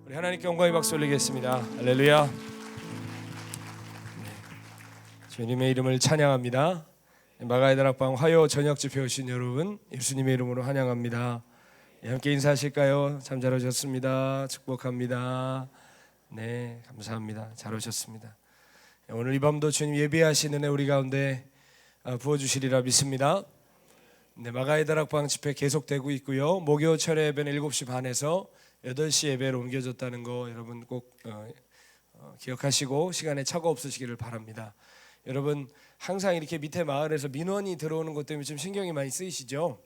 우리 하나님께 영광의 박수 올리겠습니다. 할렐루야. 주님의 이름을 찬양합니다. 마가의 다락방 화요 저녁 집회 오신 여러분, 예수님의 이름으로 환영합니다. 함께 인사하실까요? 참 잘 오셨습니다. 축복합니다. 네, 감사합니다. 잘 오셨습니다. 오늘 이 밤도 주님 예배하시는 애 우리 가운데 부어주시리라 믿습니다. 네, 마가의 다락방 집회 계속되고 있고요. 목요 철회 예배는 7시 반에서 8시 예배로 옮겨졌다는 거 여러분 꼭 기억하시고 시간에 착오 없으시기를 바랍니다. 여러분 항상 이렇게 밑에 마을에서 민원이 들어오는 것 때문에 좀 신경이 많이 쓰이시죠?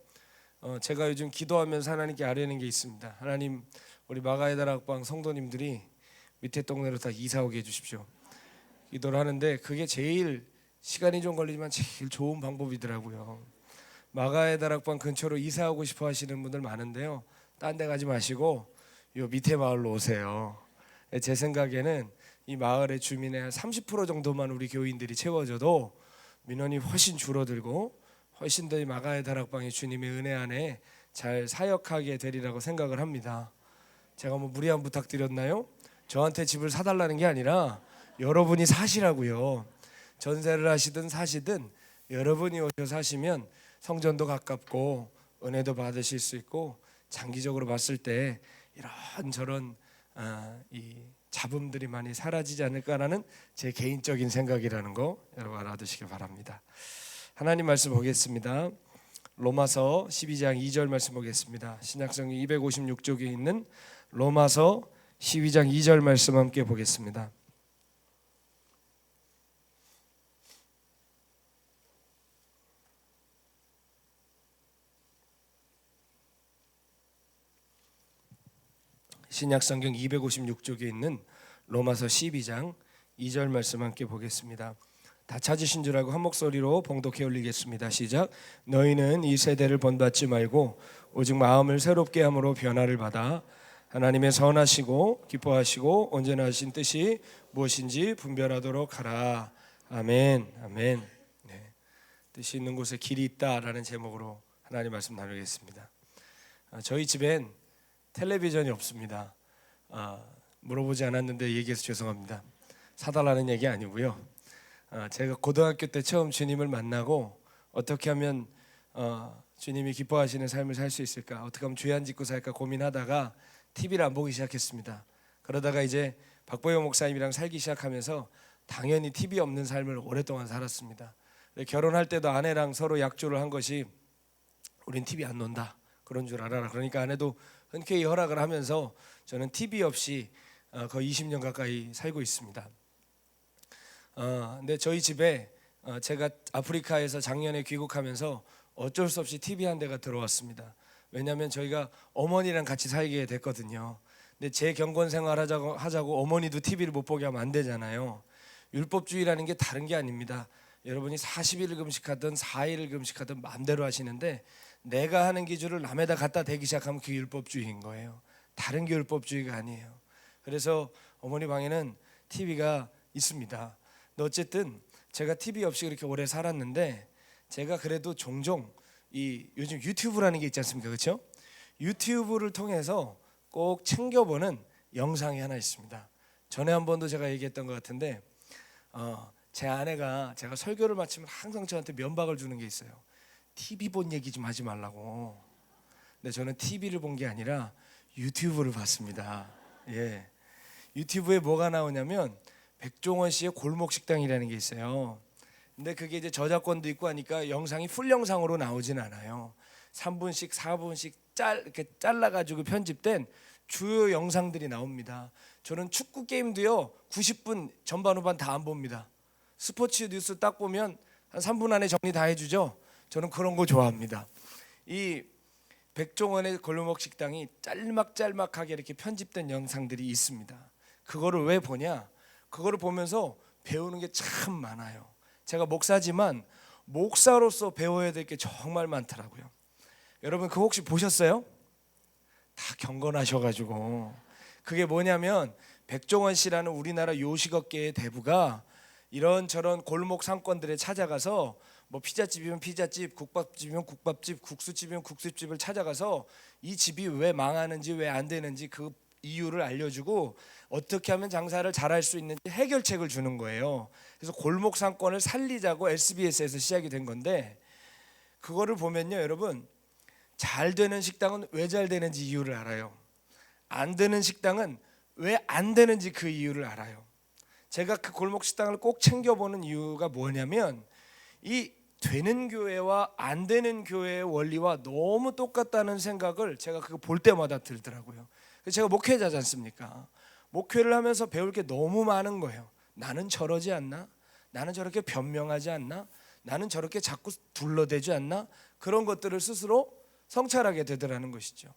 제가 요즘 기도하면서 하나님께 아뢰는 게 있습니다. 하나님, 우리 마가의 다락방 성도님들이 밑에 동네로 다 이사 오게 해주십시오. 기도를 하는데 그게 제일 시간이 좀 걸리지만 제일 좋은 방법이더라고요. 마가의 다락방 근처로 이사하고 싶어 하시는 분들 많은데요, 딴 데 가지 마시고 요 밑에 마을로 오세요. 제 생각에는 이 마을의 주민의 한 30% 정도만 우리 교인들이 채워져도 민원이 훨씬 줄어들고 훨씬 더 이 마가의 다락방이 주님의 은혜 안에 잘 사역하게 되리라고 생각을 합니다. 제가 뭐 무리한 부탁드렸나요? 저한테 집을 사달라는 게 아니라 여러분이 사시라고요. 전세를 하시든 사시든 여러분이 오셔서 사시면 성전도 가깝고 은혜도 받으실 수 있고 장기적으로 봤을 때 이런저런 이 잡음들이 많이 사라지지 않을까라는 제 개인적인 생각이라는 거 여러분 알아두시길 바랍니다. 하나님 말씀 보겠습니다. 로마서 12장 2절 말씀 보겠습니다. 신약성경 256쪽에 있는 로마서 12장 2절 말씀 함께 보겠습니다. 신약성경 256쪽에 있는 로마서 12장 2절 말씀 함께 보겠습니다. 다 찾으신 줄 알고 한 목소리로 봉독해 올리겠습니다. 시작. 너희는 이 세대를 본받지 말고 오직 마음을 새롭게 함으로 변화를 받아 하나님의 선하시고 기뻐하시고 온전하 하신 뜻이 무엇인지 분별하도록 하라. 아멘. 아멘. 네. 뜻이 있는 곳에 길이 있다라는 제목으로 하나님 말씀 나누겠습니다. 저희 집엔 텔레비전이 없습니다. 물어보지 않았는데 얘기해서 죄송합니다. 사달라는 얘기 아니고요. 제가 고등학교 때 처음 주님을 만나고 어떻게 하면 주님이 기뻐하시는 삶을 살 수 있을까, 어떻게 하면 죄 안 짓고 살까 고민하다가 TV를 안 보기 시작했습니다. 그러다가 이제 박보영 목사님이랑 살기 시작하면서 당연히 TV 없는 삶을 오랫동안 살았습니다. 결혼할 때도 아내랑 서로 약조를 한 것이 우린 TV 안 논다, 그런 줄 알아라. 그러니까 아내도 흔쾌히 허락을 하면서 저는 TV 없이 거의 20년 가까이 살고 있습니다. 근데 저희 집에 제가 아프리카에서 작년에 귀국하면서 어쩔 수 없이 TV 한 대가 들어왔습니다. 왜냐하면 저희가 어머니랑 같이 살게 됐거든요. 근데 제 경건 생활 하자고 어머니도 TV를 못 보게 하면 안 되잖아요. 율법주의라는 게 다른 게 아닙니다. 여러분이 40일을 금식하든 4일을 금식하든 마음대로 하시는데 내가 하는 기준을 남에다 갖다 대기 시작하면 그게 율법주의인 거예요. 다른 게 율법주의가 아니에요. 그래서 어머니 방에는 TV가 있습니다. 근데 어쨌든 제가 TV 없이 그렇게 오래 살았는데 제가 그래도 종종 이 요즘 유튜브라는 게 있지 않습니까? 그렇죠? 유튜브를 통해서 꼭 챙겨보는 영상이 하나 있습니다. 전에 한 번도 제가 얘기했던 것 같은데 제 아내가 제가 설교를 마치면 항상 저한테 면박을 주는 게 있어요. TV 본 얘기 좀 하지 말라고. 근데 저는 TV를 본 게 아니라 유튜브를 봤습니다. 예. 유튜브에 뭐가 나오냐면 백종원 씨의 골목식당이라는 게 있어요. 근데 그게 이제 저작권도 있고 하니까 영상이 풀 영상으로 나오진 않아요. 3분씩 4분씩 이렇게 잘라가지고 편집된 주요 영상들이 나옵니다. 저는 축구 게임도요 90분 전반 후반 다 안 봅니다. 스포츠 뉴스 딱 보면 한 3분 안에 정리 다 해주죠. 저는 그런 거 좋아합니다. 이 백종원의 골목식당이 짤막짤막하게 이렇게 편집된 영상들이 있습니다. 그거를 왜 보냐? 그거를 보면서 배우는 게 참 많아요. 제가 목사지만 목사로서 배워야 될 게 정말 많더라고요. 여러분 그거 혹시 보셨어요? 다 경건하셔가지고. 그게 뭐냐면 백종원 씨라는 우리나라 요식업계의 대부가 이런저런 골목 상권들에 찾아가서 뭐 피자집이면 피자집, 국밥집이면 국밥집, 국수집이면 국수집을 찾아가서 이 집이 왜 망하는지 왜 안 되는지 그 이유를 알려주고 어떻게 하면 장사를 잘할 수 있는지 해결책을 주는 거예요. 그래서 골목 상권을 살리자고 SBS에서 시작이 된 건데, 그거를 보면요 여러분, 잘 되는 식당은 왜 잘 되는지 이유를 알아요. 안 되는 식당은 왜 안 되는지 그 이유를 알아요. 제가 그 골목 식당을 꼭 챙겨보는 이유가 뭐냐면, 이 되는 교회와 안 되는 교회의 원리와 너무 똑같다는 생각을 제가 그거 볼 때마다 들더라고요. 제가 목회자지 않습니까? 목회를 하면서 배울 게 너무 많은 거예요. 나는 저러지 않나? 나는 저렇게 변명하지 않나? 나는 저렇게 자꾸 둘러대지 않나? 그런 것들을 스스로 성찰하게 되더라는 것이죠.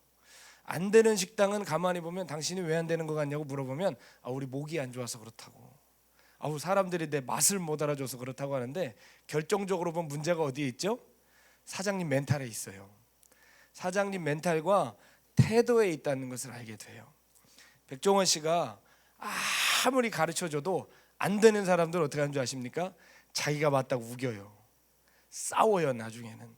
안 되는 식당은 가만히 보면 당신이 왜 안 되는 것 같냐고 물어보면 우리 목이 안 좋아서 그렇다고, 사람들이 내 맛을 못 알아줘서 그렇다고 하는데, 결정적으로 보면 문제가 어디에 있죠? 사장님 멘탈에 있어요. 사장님 멘탈과 태도에 있다는 것을 알게 돼요. 백종원 씨가 아무리 가르쳐줘도 안 되는 사람들 어떻게 하는 줄 아십니까? 자기가 맞다고 우겨요. 싸워요. 나중에는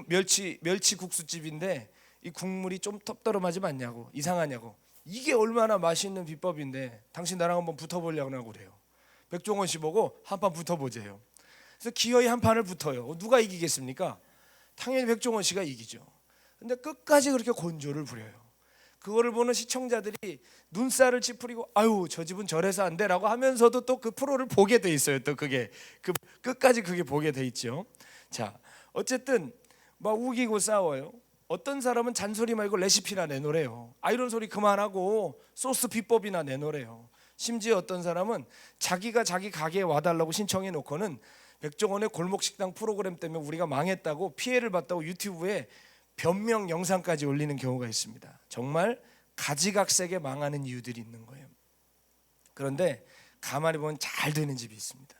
멸치 국수집인데 이 국물이 좀 텁더름하지 않냐고, 이상하냐고. 이게 얼마나 맛있는 비법인데 당신 나랑 한번 붙어보려고 그래요. 백종원 씨 보고 한판 붙어보재요. 그래서 기어이 한 판을 붙어요. 누가 이기겠습니까? 당연히 백종원 씨가 이기죠. 근데 끝까지 그렇게 곤조를 부려요. 그거를 보는 시청자들이 눈살을 찌푸리고 아유 저 집은 저래서 안 돼라고 하면서도 또 그 프로를 보게 돼 있어요. 또 그게 끝까지 그게 보게 돼 있죠. 자, 어쨌든 막 우기고 싸워요. 어떤 사람은 잔소리 말고 레시피나 내놓으래요. 이런 소리 그만하고 소스 비법이나 내놓으래요. 심지어 어떤 사람은 자기가 자기 가게에 와달라고 신청해 놓고는 백종원의 골목식당 프로그램 때문에 우리가 망했다고, 피해를 봤다고 유튜브에 변명 영상까지 올리는 경우가 있습니다. 정말 가지각색에 망하는 이유들이 있는 거예요. 그런데 가만히 보면 잘 되는 집이 있습니다.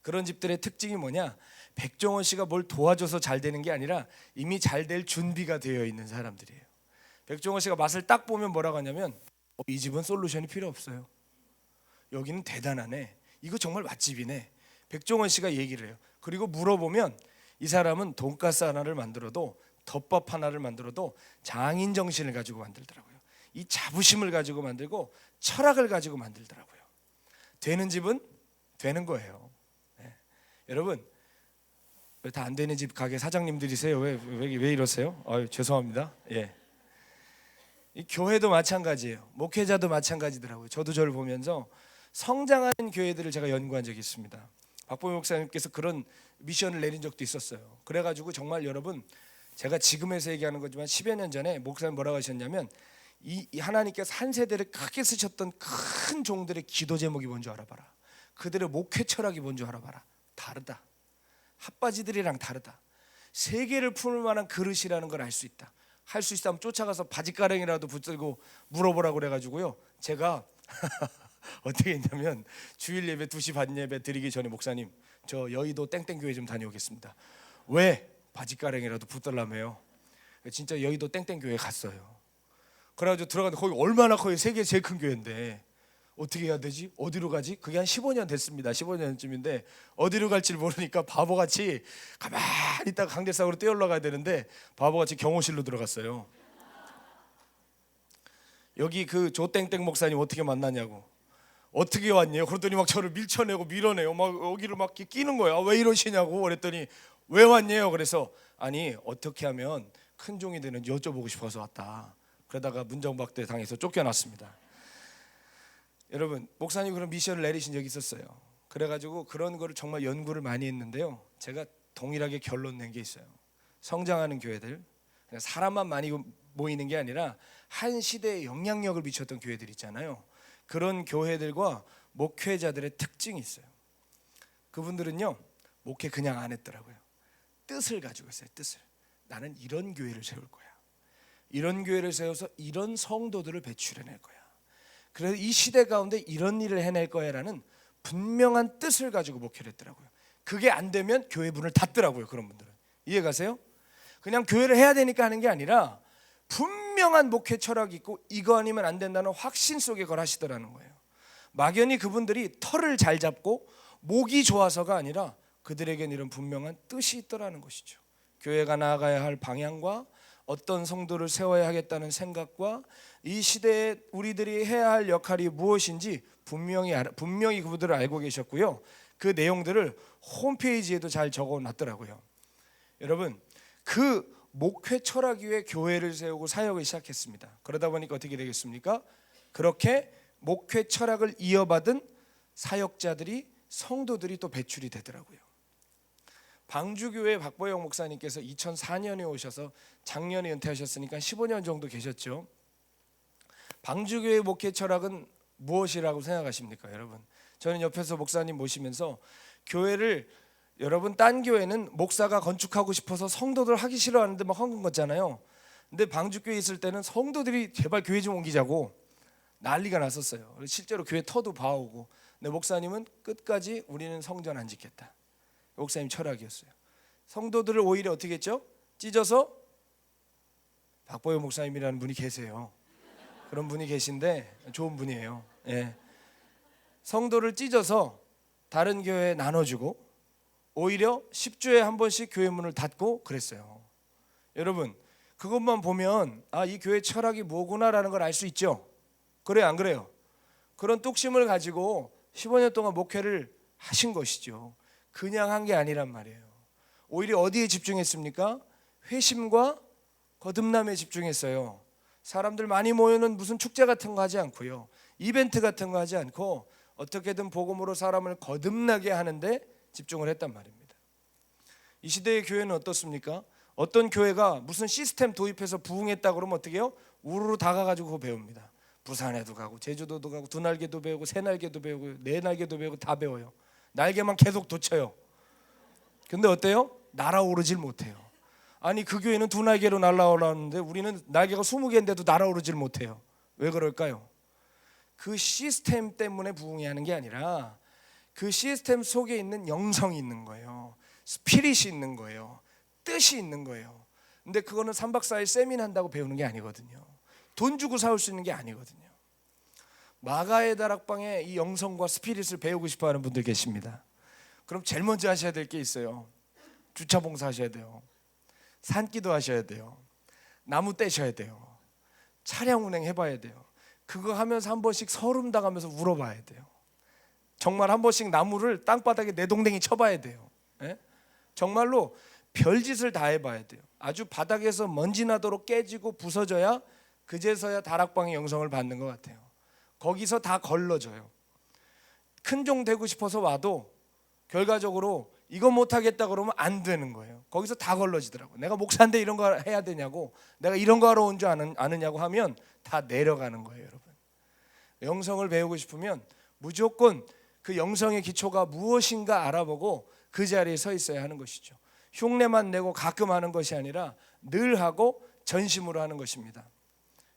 그런 집들의 특징이 뭐냐? 백종원 씨가 뭘 도와줘서 잘 되는 게 아니라 이미 잘 될 준비가 되어 있는 사람들이에요. 백종원 씨가 맛을 딱 보면 뭐라고 하냐면 이 집은 솔루션이 필요 없어요. 여기는 대단하네. 이거 정말 맛집이네. 백종원 씨가 얘기를 해요. 그리고 물어보면 이 사람은 돈가스 하나를 만들어도, 덮밥 하나를 만들어도 장인 정신을 가지고 만들더라고요. 이 자부심을 가지고 만들고 철학을 가지고 만들더라고요. 되는 집은 되는 거예요. 네. 여러분, 왜 다 안 되는 집 가게 사장님들이세요? 왜 이러세요? 죄송합니다. 예. 이 교회도 마찬가지예요. 목회자도 마찬가지더라고요. 저도 저를 보면서 성장하는 교회들을 제가 연구한 적이 있습니다. 박보영 목사님께서 그런 미션을 내린 적도 있었어요. 그래가지고 정말 여러분, 제가 지금에서 얘기하는 거지만 10여 년 전에 목사님 뭐라고 하셨냐면, 이 하나님께서 한 세대를 크게 쓰셨던 큰 종들의 기도 제목이 뭔지 알아봐라. 그들의 목회 철학이 뭔지 알아봐라. 다르다. 핫바지들이랑 다르다. 세계를 품을 만한 그릇이라는 걸 알 수 있다. 할 수 있다면 쫓아가서 바지가랑이라도 붙들고 물어보라고 그래가지고요, 제가 어떻게 했냐면 주일 예배 2시 반 예배 드리기 전에 목사님 저 여의도 땡땡교회 좀 다녀오겠습니다. 왜? 바지가랑이라도 붙들라며요. 진짜 여의도 땡땡교회 갔어요. 그래가지고 들어갔는데 거기 얼마나 커요. 세계 제일 큰 교회인데 어떻게 해야 되지? 어디로 가지? 그게 한 15년 됐습니다. 15년쯤인데 어디로 갈지를 모르니까 바보같이 가만히 있다가 강대상으로 뛰어 올라가야 되는데 바보같이 경호실로 들어갔어요. 여기 그 조땡땡 목사님 어떻게 만나냐고. 어떻게 왔냐고. 그러더니 막 저를 밀쳐내고 밀어내요. 막 여기를 막 끼는 거야. 왜 이러시냐고. 그랬더니 왜 왔냐고. 그래서 아니 어떻게 하면 큰 종이 되는지 여쭤보고 싶어서 왔다. 그러다가 문정박대 당해서 쫓겨났습니다. 여러분, 목사님 그런 미션을 내리신 적이 있었어요. 그래가지고 그런 거를 정말 연구를 많이 했는데요, 제가 동일하게 결론 낸 게 있어요. 성장하는 교회들, 그냥 사람만 많이 모이는 게 아니라 한 시대에 영향력을 미쳤던 교회들 있잖아요. 그런 교회들과 목회자들의 특징이 있어요. 그분들은요, 목회 그냥 안 했더라고요. 뜻을 가지고 있어요. 뜻을. 나는 이런 교회를 세울 거야. 이런 교회를 세워서 이런 성도들을 배출해낼 거야. 그래서 이 시대 가운데 이런 일을 해낼 거야라는 분명한 뜻을 가지고 목회를 했더라고요. 그게 안 되면 교회 문을 닫더라고요. 그런 분들은. 이해 가세요? 그냥 교회를 해야 되니까 하는 게 아니라 분명한 목회 철학이 있고 이거 아니면 안 된다는 확신 속에 그걸 하시더라는 거예요. 막연히 그분들이 털을 잘 잡고 목이 좋아서가 아니라 그들에겐 이런 분명한 뜻이 있더라는 것이죠. 교회가 나아가야 할 방향과 어떤 성도를 세워야 하겠다는 생각과 이 시대에 우리들이 해야 할 역할이 무엇인지 분명히 그분들을 알고 계셨고요. 그 내용들을 홈페이지에도 잘 적어놨더라고요. 여러분, 그 목회 철학 위에 교회를 세우고 사역을 시작했습니다. 그러다 보니까 어떻게 되겠습니까? 그렇게 목회 철학을 이어받은 사역자들이, 성도들이 또 배출이 되더라고요. 방주교회 박보영 목사님께서 2004년에 오셔서 작년에 은퇴하셨으니까 15년 정도 계셨죠. 방주교회 목회 철학은 무엇이라고 생각하십니까, 여러분? 저는 옆에서 목사님 모시면서 교회를, 여러분 딴 교회는 목사가 건축하고 싶어서 성도들 하기 싫어하는데 막 헌금 걷잖아요. 근데 방주교회 있을 때는 성도들이 제발 교회 좀 옮기자고 난리가 났었어요. 실제로 교회 터도 봐오고. 근데 목사님은 끝까지 우리는 성전 안 짓겠다. 목사님 철학이었어요. 성도들을 오히려 어떻게 했죠? 찢어서, 박보영 목사님이라는 분이 계세요. 그런 분이 계신데 좋은 분이에요. 예. 성도를 찢어서 다른 교회에 나눠주고 오히려 10주에 한 번씩 교회 문을 닫고 그랬어요. 여러분, 그것만 보면 이 교회 철학이 뭐구나라는 걸 알 수 있죠. 그래요, 안 그래요? 그런 뚝심을 가지고 15년 동안 목회를 하신 것이죠. 그냥 한 게 아니란 말이에요. 오히려 어디에 집중했습니까? 회심과 거듭남에 집중했어요. 사람들 많이 모이는 무슨 축제 같은 거 하지 않고요, 이벤트 같은 거 하지 않고 어떻게든 복음으로 사람을 거듭나게 하는데 집중을 했단 말입니다. 이 시대의 교회는 어떻습니까? 어떤 교회가 무슨 시스템 도입해서 부흥했다 그러면 어떻게 해요? 우르르 다가가지고 그거 배웁니다. 부산에도 가고 제주도도 가고 두 날개도 배우고 세 날개도 배우고 네 날개도 배우고 다 배워요. 날개만 계속 돋쳐요. 근데 어때요? 날아오르질 못해요. 아니, 그 교회는 두 날개로 날아오르는데 우리는 날개가 20개인데도 날아오르질 못해요. 왜 그럴까요? 그 시스템 때문에 부흥이 하는 게 아니라 그 시스템 속에 있는 영성이 있는 거예요. 스피릿이 있는 거예요. 뜻이 있는 거예요. 근데 그거는 3박 4일 세미나 한다고 배우는 게 아니거든요. 돈 주고 사올 수 있는 게 아니거든요. 마가의 다락방에 이 영성과 스피릿을 배우고 싶어하는 분들 계십니다. 그럼 제일 먼저 하셔야 될 게 있어요. 주차 봉사 하셔야 돼요. 산기도 하셔야 돼요. 나무 떼셔야 돼요. 차량 운행 해봐야 돼요. 그거 하면서 한 번씩 서름 당하면서 울어봐야 돼요. 정말 한 번씩 나무를 땅바닥에 내동댕이 쳐봐야 돼요. 예? 정말로 별짓을 다 해봐야 돼요. 아주 바닥에서 먼지 나도록 깨지고 부서져야 그제서야 다락방의 영성을 받는 것 같아요. 거기서 다 걸러져요. 큰 종 되고 싶어서 와도 결과적으로 이거 못하겠다 그러면 안 되는 거예요. 거기서 다 걸러지더라고요. 내가 목사인데 이런 거 해야 되냐고, 내가 이런 거 하러 온 줄 아느냐고 하면 다 내려가는 거예요. 여러분, 영성을 배우고 싶으면 무조건 그 영성의 기초가 무엇인가 알아보고 그 자리에 서 있어야 하는 것이죠. 흉내만 내고 가끔 하는 것이 아니라 늘 하고 전심으로 하는 것입니다.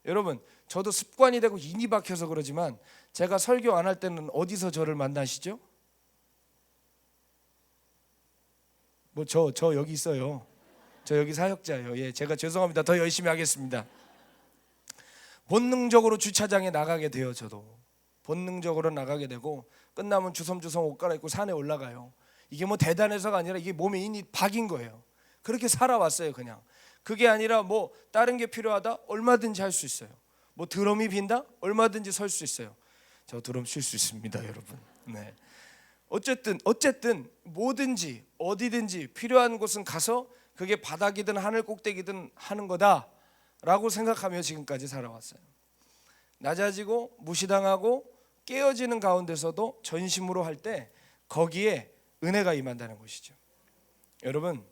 여러분, 저도 습관이 되고 인이 박혀서 그러지만 제가 설교 안 할 때는 어디서 저를 만나시죠? 뭐 저 여기 있어요. 저 여기 사역자예요. 예, 제가 죄송합니다. 더 열심히 하겠습니다. 본능적으로 주차장에 나가게 돼요. 저도 본능적으로 나가게 되고 끝나면 주섬주섬 옷 갈아입고 산에 올라가요. 이게 뭐 대단해서가 아니라 이게 몸에 인이 박인 거예요. 그렇게 살아왔어요. 그냥 그게 아니라 뭐 다른 게 필요하다? 얼마든지 할 수 있어요. 뭐 드럼이 빈다? 얼마든지 설 수 있어요. 저 드럼 칠 수 있습니다, 여러분. 네. 어쨌든 뭐든지 어디든지 필요한 곳은 가서 그게 바닥이든 하늘 꼭대기든 하는 거다라고 생각하며 지금까지 살아왔어요. 낮아지고 무시당하고 깨어지는 가운데서도 전심으로 할 때 거기에 은혜가 임한다는 것이죠. 여러분,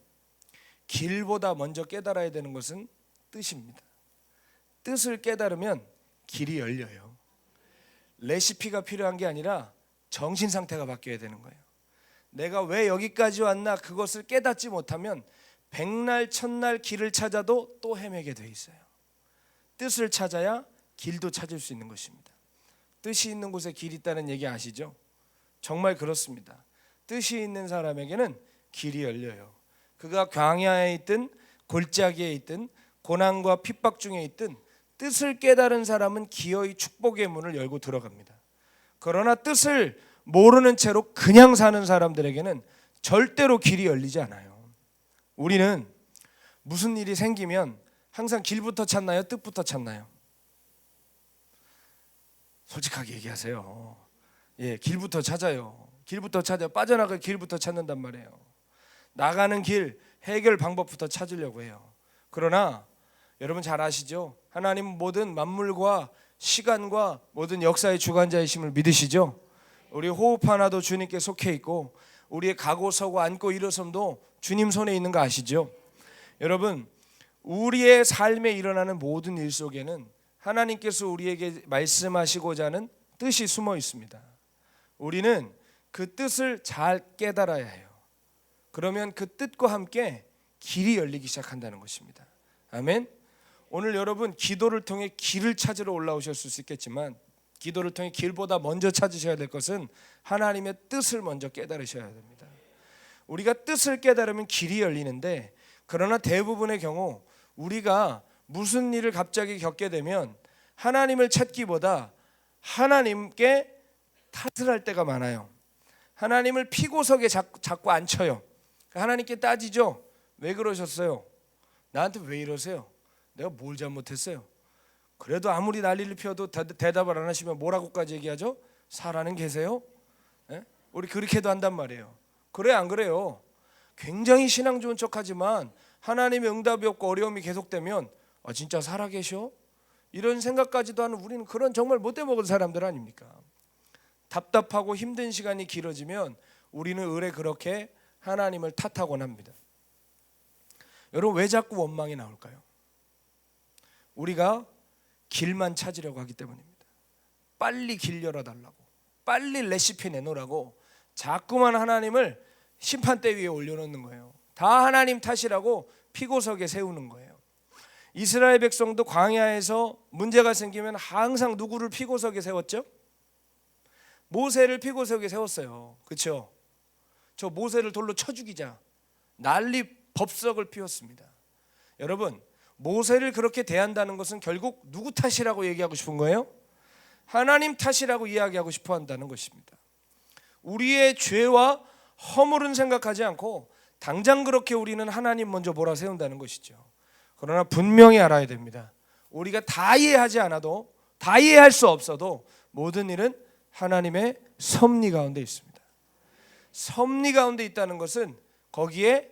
길보다 먼저 깨달아야 되는 것은 뜻입니다. 뜻을 깨달으면 길이 열려요. 레시피가 필요한 게 아니라 정신 상태가 바뀌어야 되는 거예요. 내가 왜 여기까지 왔나 그것을 깨닫지 못하면 백날 천날 길을 찾아도 또 헤매게 돼 있어요. 뜻을 찾아야 길도 찾을 수 있는 것입니다. 뜻이 있는 곳에 길이 있다는 얘기 아시죠? 정말 그렇습니다. 뜻이 있는 사람에게는 길이 열려요. 그가 광야에 있든 골짜기에 있든 고난과 핍박 중에 있든 뜻을 깨달은 사람은 기어이 축복의 문을 열고 들어갑니다. 그러나 뜻을 모르는 채로 그냥 사는 사람들에게는 절대로 길이 열리지 않아요. 우리는 무슨 일이 생기면 항상 길부터 찾나요? 뜻부터 찾나요? 솔직하게 얘기하세요. 예, 길부터 찾아요. 길부터 찾아 빠져나갈 길부터 찾는단 말이에요. 나가는 길, 해결 방법부터 찾으려고 해요. 그러나 여러분 잘 아시죠? 하나님은 모든 만물과 시간과 모든 역사의 주관자이심을 믿으시죠? 우리 호흡 하나도 주님께 속해 있고 우리의 가고 서고 앉고 일어섬도 주님 손에 있는 거 아시죠? 여러분, 우리의 삶에 일어나는 모든 일 속에는 하나님께서 우리에게 말씀하시고자 하는 뜻이 숨어 있습니다. 우리는 그 뜻을 잘 깨달아야 해요. 그러면 그 뜻과 함께 길이 열리기 시작한다는 것입니다. 아멘. 오늘 여러분 기도를 통해 길을 찾으러 올라오셨을 수 있겠지만 기도를 통해 길보다 먼저 찾으셔야 될 것은 하나님의 뜻을 먼저 깨달으셔야 됩니다. 우리가 뜻을 깨달으면 길이 열리는데, 그러나 대부분의 경우 우리가 무슨 일을 갑자기 겪게 되면 하나님을 찾기보다 하나님께 탓을 할 때가 많아요. 하나님을 피고석에 자꾸 앉혀요. 하나님께 따지죠. 왜 그러셨어요? 나한테 왜 이러세요? 내가 뭘 잘못했어요? 그래도 아무리 난리를 피워도 대답을 안 하시면 뭐라고까지 얘기하죠? 살아는 계세요? 예? 우리 그렇게도 한단 말이에요. 그래 안 그래요? 굉장히 신앙 좋은 척하지만 하나님의 응답이 없고 어려움이 계속되면 진짜 살아계셔? 이런 생각까지도 하는 우리는 그런 정말 못돼 먹은 사람들 아닙니까? 답답하고 힘든 시간이 길어지면 우리는 의례 그렇게 하나님을 탓하곤 합니다. 여러분, 왜 자꾸 원망이 나올까요? 우리가 길만 찾으려고 하기 때문입니다. 빨리 길 열어달라고, 빨리 레시피 내놓으라고 자꾸만 하나님을 심판대 위에 올려놓는 거예요. 다 하나님 탓이라고 피고석에 세우는 거예요. 이스라엘 백성도 광야에서 문제가 생기면 항상 누구를 피고석에 세웠죠? 모세를 피고석에 세웠어요. 그렇죠? 저 모세를 돌로 쳐 죽이자 난리 법석을 피웠습니다. 여러분, 모세를 그렇게 대한다는 것은 결국 누구 탓이라고 얘기하고 싶은 거예요? 하나님 탓이라고 이야기하고 싶어 한다는 것입니다. 우리의 죄와 허물은 생각하지 않고 당장 그렇게 우리는 하나님 먼저 몰아세운다는 것이죠. 그러나 분명히 알아야 됩니다. 우리가 다 이해하지 않아도, 다 이해할 수 없어도 모든 일은 하나님의 섭리 가운데 있습니다. 섭리 가운데 있다는 것은 거기에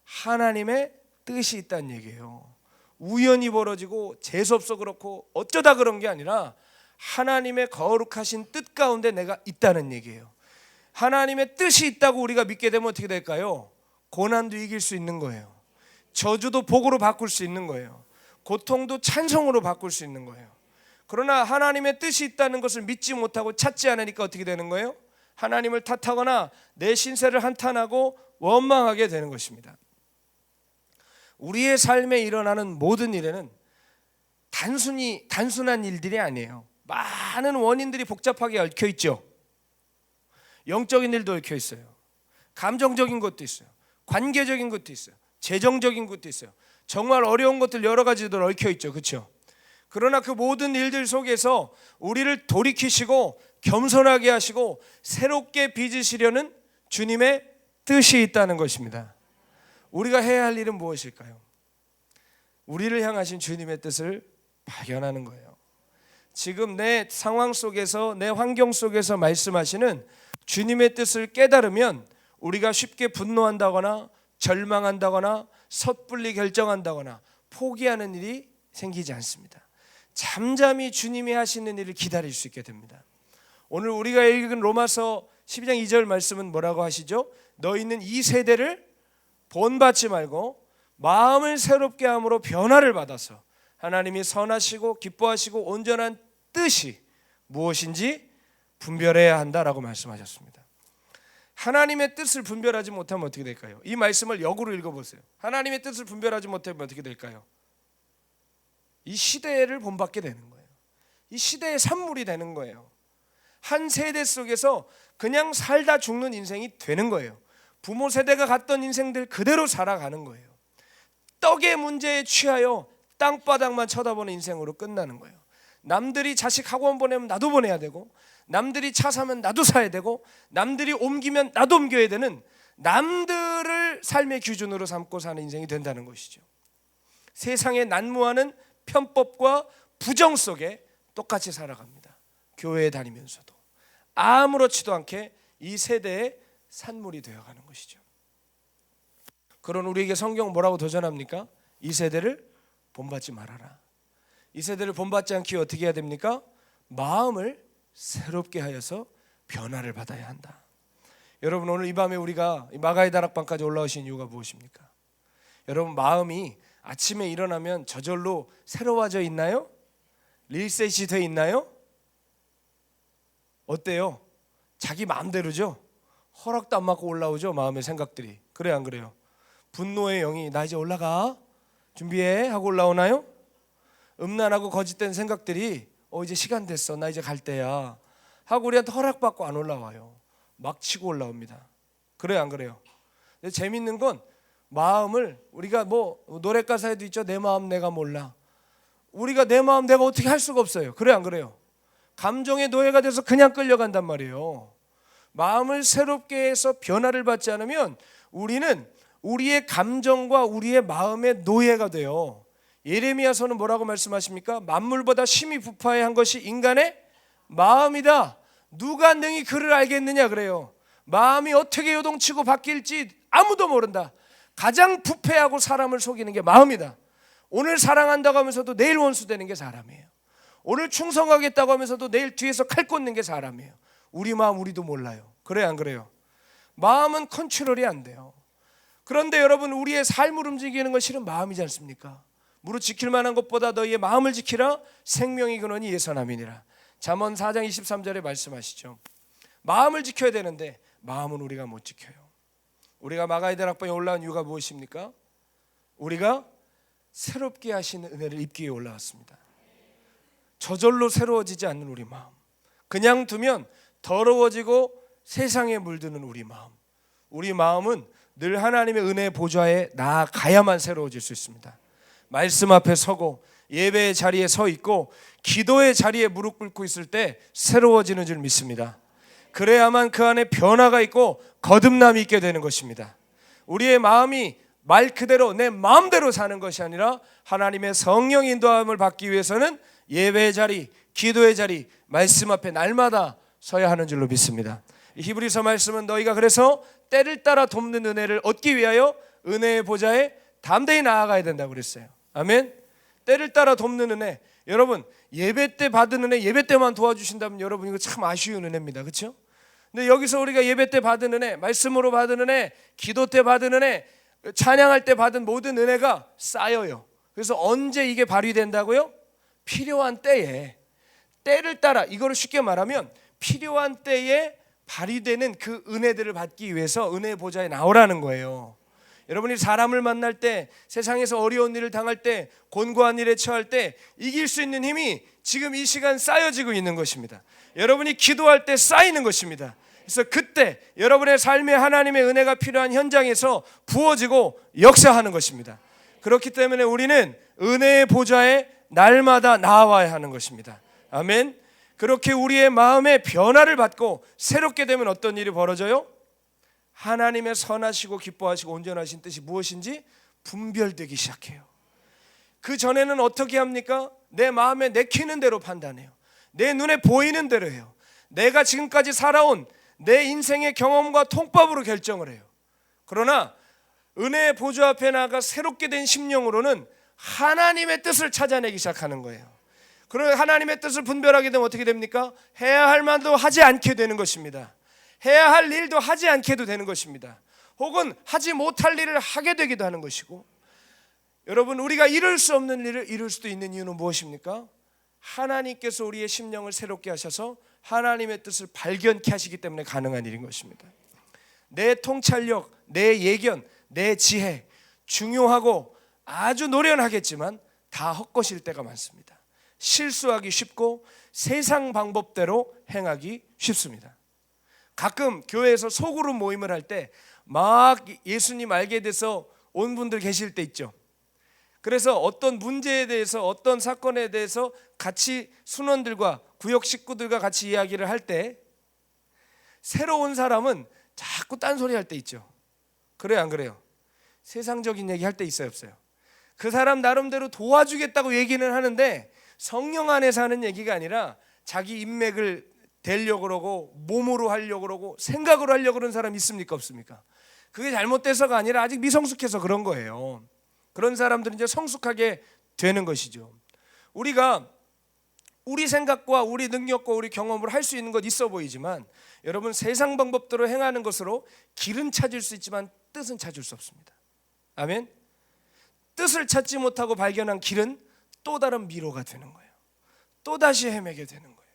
하나님의 뜻이 있다는 얘기예요. 우연히 벌어지고 재수없어 그렇고 어쩌다 그런 게 아니라 하나님의 거룩하신 뜻 가운데 내가 있다는 얘기예요. 하나님의 뜻이 있다고 우리가 믿게 되면 어떻게 될까요? 고난도 이길 수 있는 거예요. 저주도 복으로 바꿀 수 있는 거예요. 고통도 찬송으로 바꿀 수 있는 거예요. 그러나 하나님의 뜻이 있다는 것을 믿지 못하고 찾지 않으니까 어떻게 되는 거예요? 하나님을 탓하거나 내 신세를 한탄하고 원망하게 되는 것입니다. 우리의 삶에 일어나는 모든 일에는 단순한 일들이 아니에요. 많은 원인들이 복잡하게 얽혀 있죠. 영적인 일도 얽혀 있어요. 감정적인 것도 있어요. 관계적인 것도 있어요. 재정적인 것도 있어요. 정말 어려운 것들 여러 가지들 얽혀 있죠. 그렇죠? 그러나 그 모든 일들 속에서 우리를 돌이키시고 겸손하게 하시고 새롭게 빚으시려는 주님의 뜻이 있다는 것입니다. 우리가 해야 할 일은 무엇일까요? 우리를 향하신 주님의 뜻을 발견하는 거예요. 지금 내 상황 속에서, 내 환경 속에서 말씀하시는 주님의 뜻을 깨달으면 우리가 쉽게 분노한다거나 절망한다거나 섣불리 결정한다거나 포기하는 일이 생기지 않습니다. 잠잠히 주님이 하시는 일을 기다릴 수 있게 됩니다. 오늘 우리가 읽은 로마서 12장 2절 말씀은 뭐라고 하시죠? 너희는 이 세대를 본받지 말고 마음을 새롭게 함으로 변화를 받아서 하나님이 선하시고 기뻐하시고 온전한 뜻이 무엇인지 분별해야 한다라고 말씀하셨습니다. 하나님의 뜻을 분별하지 못하면 어떻게 될까요? 이 말씀을 역으로 읽어보세요. 하나님의 뜻을 분별하지 못하면 어떻게 될까요? 이 시대를 본받게 되는 거예요. 이 시대의 산물이 되는 거예요. 한 세대 속에서 그냥 살다 죽는 인생이 되는 거예요. 부모 세대가 갔던 인생들 그대로 살아가는 거예요. 떡의 문제에 취하여 땅바닥만 쳐다보는 인생으로 끝나는 거예요. 남들이 자식 학원 보내면 나도 보내야 되고, 남들이 차 사면 나도 사야 되고, 남들이 옮기면 나도 옮겨야 되는, 남들을 삶의 기준으로 삼고 사는 인생이 된다는 것이죠. 세상에 난무하는 편법과 부정 속에 똑같이 살아갑니다. 교회에 다니면서도 아무렇지도 않게 이 세대의 산물이 되어가는 것이죠. 그런 우리에게 성경 뭐라고 도전합니까? 이 세대를 본받지 말아라. 이 세대를 본받지 않기 위해 어떻게 해야 됩니까? 마음을 새롭게 하여서 변화를 받아야 한다. 여러분, 오늘 이 밤에 우리가 마가의 다락방까지 올라오신 이유가 무엇입니까? 여러분, 마음이 아침에 일어나면 저절로 새로워져 있나요? 리셋이 돼 있나요? 어때요? 자기 마음대로죠? 허락도 안 받고 올라오죠, 마음의 생각들이. 그래 안 그래요? 분노의 영이 나 이제 올라가? 준비해? 하고 올라오나요? 음란하고 거짓된 생각들이 이제 시간 됐어, 나 이제 갈 때야 하고 우리한테 허락받고 안 올라와요. 막 치고 올라옵니다. 그래 안 그래요? 근데 재밌는 건 마음을 우리가 노래 가사에도 있죠. 내 마음 내가 몰라. 우리가 내 마음 내가 어떻게 할 수가 없어요. 그래 안 그래요? 감정의 노예가 돼서 그냥 끌려간단 말이에요. 마음을 새롭게 해서 변화를 받지 않으면 우리는 우리의 감정과 우리의 마음의 노예가 돼요. 예레미야서는 뭐라고 말씀하십니까? 만물보다 심히 부파한 것이 인간의 마음이다. 누가 능히 그를 알겠느냐 그래요. 마음이 어떻게 요동치고 바뀔지 아무도 모른다. 가장 부패하고 사람을 속이는 게 마음이다. 오늘 사랑한다고 하면서도 내일 원수되는 게 사람이에요. 오늘 충성하겠다고 하면서도 내일 뒤에서 칼 꽂는 게 사람이에요. 우리 마음 우리도 몰라요. 그래 안 그래요? 마음은 컨트롤이 안 돼요. 그런데 여러분, 우리의 삶을 움직이는 건 실은 마음이지 않습니까? 무릇 지킬 만한 것보다 너희의 마음을 지키라. 생명이 근원이 예선함이니라. 잠언 4장 23절에 말씀하시죠. 마음을 지켜야 되는데 마음은 우리가 못 지켜요. 우리가 마가의 다락방에 올라온 이유가 무엇입니까? 우리가 새롭게 하시는 은혜를 입기 위해 올라왔습니다. 저절로 새로워지지 않는 우리 마음, 그냥 두면 더러워지고 세상에 물드는 우리 마음, 우리 마음은 늘 하나님의 은혜의 보좌에 나아가야만 새로워질 수 있습니다. 말씀 앞에 서고 예배의 자리에 서 있고 기도의 자리에 무릎 꿇고 있을 때 새로워지는 줄 믿습니다. 그래야만 그 안에 변화가 있고 거듭남이 있게 되는 것입니다. 우리의 마음이 말 그대로 내 마음대로 사는 것이 아니라 하나님의 성령 인도함을 받기 위해서는 예배의 자리, 기도의 자리, 말씀 앞에 날마다 서야 하는 줄로 믿습니다. 히브리서 말씀은 너희가 그래서 때를 따라 돕는 은혜를 얻기 위하여 은혜의 보좌에 담대히 나아가야 된다고 그랬어요. 아멘. 때를 따라 돕는 은혜. 여러분, 예배 때 받은 은혜 예배 때만 도와주신다면 여러분 이거 참 아쉬운 은혜입니다. 그렇죠? 근데 여기서 우리가 예배 때 받은 은혜, 말씀으로 받은 은혜, 기도 때 받은 은혜, 찬양할 때 받은 모든 은혜가 쌓여요. 그래서 언제 이게 발휘된다고요? 필요한 때에, 때를 따라, 이거를 쉽게 말하면 필요한 때에 발휘되는 그 은혜들을 받기 위해서 은혜의 보좌에 나오라는 거예요. 여러분이 사람을 만날 때, 세상에서 어려운 일을 당할 때, 곤고한 일에 처할 때 이길 수 있는 힘이 지금 이 시간 쌓여지고 있는 것입니다. 여러분이 기도할 때 쌓이는 것입니다. 그래서 그때 여러분의 삶에 하나님의 은혜가 필요한 현장에서 부어지고 역사하는 것입니다. 그렇기 때문에 우리는 은혜의 보좌에 날마다 나와야 하는 것입니다. 아멘. 그렇게 우리의 마음에 변화를 받고 새롭게 되면 어떤 일이 벌어져요? 하나님의 선하시고 기뻐하시고 온전하신 뜻이 무엇인지 분별되기 시작해요. 그 전에는 어떻게 합니까? 내 마음에 내키는 대로 판단해요. 내 눈에 보이는 대로 해요. 내가 지금까지 살아온 내 인생의 경험과 통법으로 결정을 해요. 그러나 은혜의 보좌 앞에 나가 새롭게 된 심령으로는 하나님의 뜻을 찾아내기 시작하는 거예요. 그러나 하나님의 뜻을 분별하게 되면 어떻게 됩니까? 해야 할 만도 하지 않게 되는 것입니다. 해야 할 일도 하지 않게도 되는 것입니다. 혹은 하지 못할 일을 하게 되기도 하는 것이고, 여러분, 우리가 이룰 수 없는 일을 이룰 수도 있는 이유는 무엇입니까? 하나님께서 우리의 심령을 새롭게 하셔서 하나님의 뜻을 발견케 하시기 때문에 가능한 일인 것입니다. 내 통찰력, 내 예견, 내 지혜, 중요하고 아주 노련하겠지만 다 헛것일 때가 많습니다. 실수하기 쉽고 세상 방법대로 행하기 쉽습니다. 가끔 교회에서 소그룹 모임을 할 때 막 예수님 알게 돼서 온 분들 계실 때 있죠. 그래서 어떤 문제에 대해서, 어떤 사건에 대해서 같이 순원들과 구역 식구들과 같이 이야기를 할 때 새로운 사람은 자꾸 딴소리 할 때 있죠. 그래요 안 그래요? 세상적인 얘기 할 때 있어요 없어요? 그 사람 나름대로 도와주겠다고 얘기는 하는데 성령 안에서 하는 얘기가 아니라 자기 인맥을 되려고 그러고 몸으로 하려고 그러고 생각으로 하려고 그러는 사람 있습니까 없습니까? 그게 잘못돼서가 아니라 아직 미성숙해서 그런 거예요. 그런 사람들은 이제 성숙하게 되는 것이죠. 우리가 우리 생각과 우리 능력과 우리 경험으로 할 수 있는 것 있어 보이지만 여러분 세상 방법대로 행하는 것으로 길은 찾을 수 있지만 뜻은 찾을 수 없습니다. 아멘. 뜻을 찾지 못하고 발견한 길은 또 다른 미로가 되는 거예요. 또다시 헤매게 되는 거예요.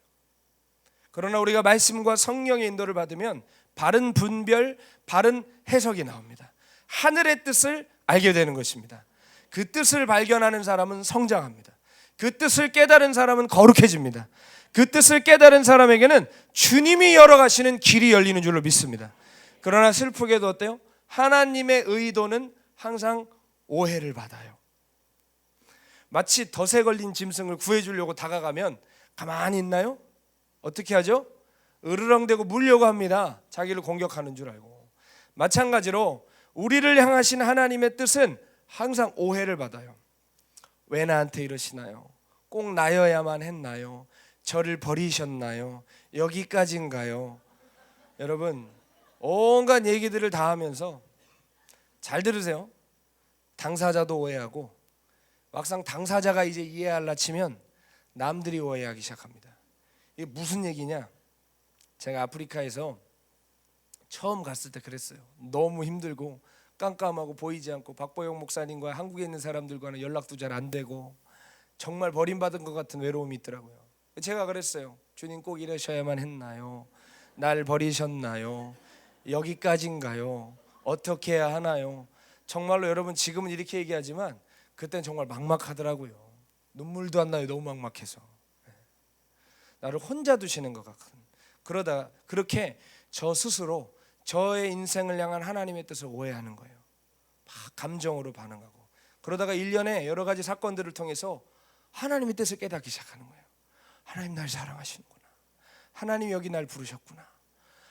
그러나 우리가 말씀과 성령의 인도를 받으면 바른 분별, 바른 해석이 나옵니다. 하늘의 뜻을 알게 되는 것입니다. 그 뜻을 발견하는 사람은 성장합니다. 그 뜻을 깨달은 사람은 거룩해집니다. 그 뜻을 깨달은 사람에게는 주님이 열어가시는 길이 열리는 줄로 믿습니다. 그러나 슬프게도 어때요? 하나님의 의도는 항상 오해를 받아요. 마치 덫에 걸린 짐승을 구해주려고 다가가면 가만히 있나요? 어떻게 하죠? 으르렁대고 물려고 합니다. 자기를 공격하는 줄 알고. 마찬가지로 우리를 향하신 하나님의 뜻은 항상 오해를 받아요. 왜 나한테 이러시나요? 꼭 나여야만 했나요? 저를 버리셨나요? 여기까지인가요? 여러분 온갖 얘기들을 다 하면서 잘 들으세요. 당사자도 오해하고 막상 당사자가 이제 이해하려 치면 남들이 오해하기 시작합니다. 이게 무슨 얘기냐? 제가 아프리카에서 처음 갔을 때 그랬어요. 너무 힘들고 깜깜하고 보이지 않고 박보영 목사님과 한국에 있는 사람들과는 연락도 잘 안 되고 정말 버림받은 것 같은 외로움이 있더라고요. 제가 그랬어요. 주님 꼭 이러셔야만 했나요? 날 버리셨나요? 여기까지인가요? 어떻게 해야 하나요? 정말로 여러분 지금은 이렇게 얘기하지만 그때는 정말 막막하더라고요. 눈물도 안 나요. 너무 막막해서. 나를 혼자 두시는 것 같은. 그러다 그렇게 저 스스로 저의 인생을 향한 하나님의 뜻을 오해하는 거예요. 막 감정으로 반응하고 그러다가 1년에 여러 가지 사건들을 통해서 하나님의 뜻을 깨닫기 시작하는 거예요. 하나님 날 사랑하시는구나. 하나님 여기 날 부르셨구나.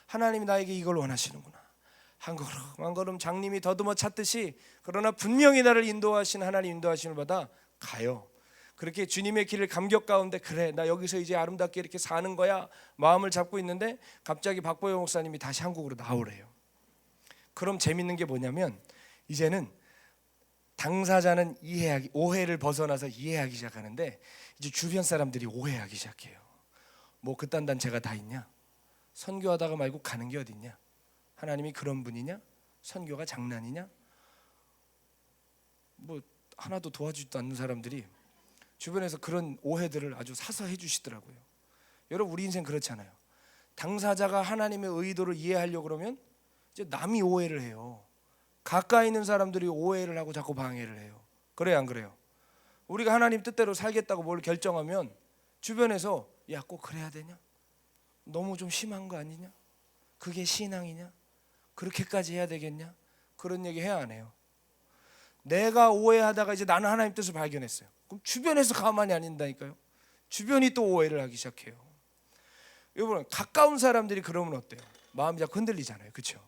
하나님이 나에게 이걸 원하시는구나. 한 걸음 한 걸음 장님이 더듬어 찾듯이 그러나 분명히 나를 인도하신 하나님 인도하심을 받아 가요. 그렇게 주님의 길을 감격 가운데 그래 나 여기서 이제 아름답게 이렇게 사는 거야 마음을 잡고 있는데 갑자기 박보영 목사님이 다시 한국으로 나오래요. 그럼 재밌는 게 뭐냐면 이제는 당사자는 이해하기 오해를 벗어나서 이해하기 시작하는데 이제 주변 사람들이 오해하기 시작해요. 뭐 그딴 단체가 다 있냐? 선교하다가 말고 가는 게 어딨냐? 하나님이 그런 분이냐? 선교가 장난이냐? 뭐 하나도 도와주지도 않는 사람들이 주변에서 그런 오해들을 아주 사서 해주시더라고요. 여러분 우리 인생 그렇잖아요. 당사자가 하나님의 의도를 이해하려고 그러면 이제 남이 오해를 해요. 가까이 있는 사람들이 오해를 하고 자꾸 방해를 해요. 그래요 안 그래요? 우리가 하나님 뜻대로 살겠다고 뭘 결정하면 주변에서 야 꼭 그래야 되냐? 너무 좀 심한 거 아니냐? 그게 신앙이냐? 그렇게까지 해야 되겠냐? 그런 얘기 해야 안 해요. 내가 오해하다가 이제 나는 하나님 뜻을 발견했어요. 그럼 주변에서 가만히 안 있다니까요. 주변이 또 오해를 하기 시작해요. 여러분 가까운 사람들이 그러면 어때요? 마음이 자꾸 흔들리잖아요. 그렇죠?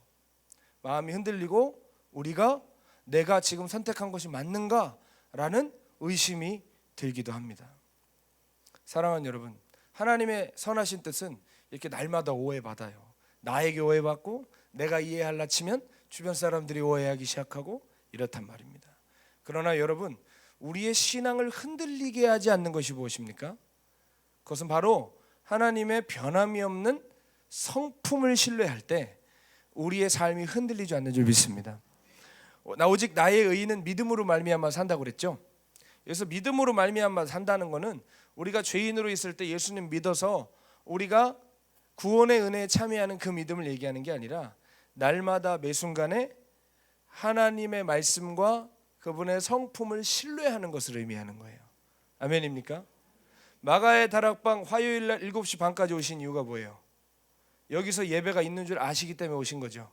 마음이 흔들리고 우리가 내가 지금 선택한 것이 맞는가라는 의심이 들기도 합니다. 사랑하는 여러분, 하나님의 선하신 뜻은 이렇게 날마다 오해받아요. 나에게 오해받고 내가 이해하려 치면 주변 사람들이 오해하기 시작하고 이렇단 말입니다. 그러나 여러분 우리의 신앙을 흔들리게 하지 않는 것이 무엇입니까? 그것은 바로 하나님의 변함이 없는 성품을 신뢰할 때 우리의 삶이 흔들리지 않는 줄 믿습니다. 오직 나의 의인은 믿음으로 말미암아 산다고 그랬죠. 그래서 믿음으로 말미암아 산다는 것은 우리가 죄인으로 있을 때 예수님 믿어서 우리가 구원의 은혜에 참여하는 그 믿음을 얘기하는 게 아니라 날마다 매 순간에 하나님의 말씀과 그분의 성품을 신뢰하는 것을 의미하는 거예요. 아멘입니까? 마가의 다락방 화요일 날 7시 반까지 오신 이유가 뭐예요? 여기서 예배가 있는 줄 아시기 때문에 오신 거죠.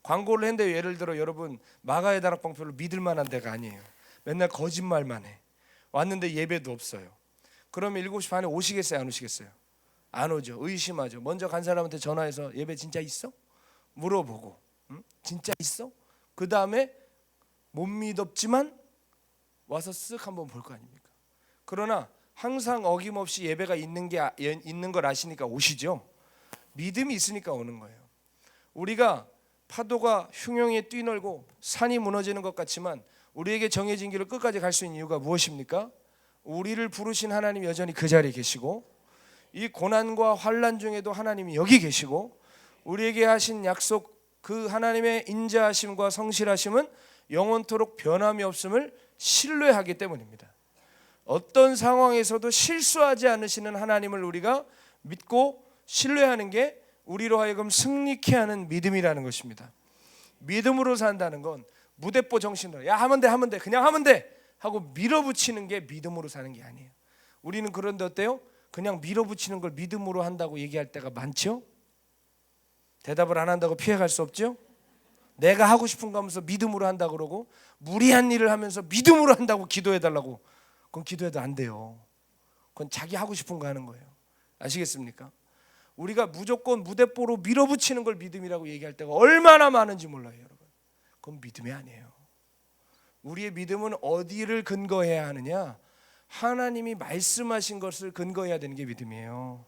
광고를 했는데 예를 들어 여러분 마가의 다락방 별로 믿을 만한 데가 아니에요. 맨날 거짓말만 해. 왔는데 예배도 없어요. 그러면 7시 반에 오시겠어요? 안 오시겠어요? 안 오죠. 의심하죠. 먼저 간 사람한테 전화해서 예배 진짜 있어? 물어보고 진짜 있어? 그 다음에 못 믿었지만 와서 쓱 한번 볼 거 아닙니까? 그러나 항상 어김없이 예배가 있는 걸 아시니까 오시죠. 믿음이 있으니까 오는 거예요. 우리가 파도가 흉용에 뛰놀고 산이 무너지는 것 같지만 우리에게 정해진 길을 끝까지 갈 수 있는 이유가 무엇입니까? 우리를 부르신 하나님이 여전히 그 자리에 계시고, 이 고난과 환난 중에도 하나님이 여기 계시고, 우리에게 하신 약속 그 하나님의 인자하심과 성실하심은 영원토록 변함이 없음을 신뢰하기 때문입니다. 어떤 상황에서도 실수하지 않으시는 하나님을 우리가 믿고 신뢰하는 게 우리로 하여금 승리케 하는 믿음이라는 것입니다. 믿음으로 산다는 건 무대뽀 정신으로 야 하면 돼 그냥 하면 돼 하고 밀어붙이는 게 믿음으로 사는 게 아니에요. 우리는 그런데 어때요? 그냥 밀어붙이는 걸 믿음으로 한다고 얘기할 때가 많죠. 대답을 안 한다고 피해갈 수 없죠. 내가 하고 싶은 거 하면서 믿음으로 한다고 그러고, 무리한 일을 하면서 믿음으로 한다고 기도해달라고, 그건 기도해도 안 돼요. 그건 자기 하고 싶은 거 하는 거예요. 아시겠습니까? 우리가 무조건 무대뽀로 밀어붙이는 걸 믿음이라고 얘기할 때가 얼마나 많은지 몰라요, 여러분. 그건 믿음이 아니에요. 우리의 믿음은 어디를 근거해야 하느냐? 하나님이 말씀하신 것을 근거해야 되는 게 믿음이에요.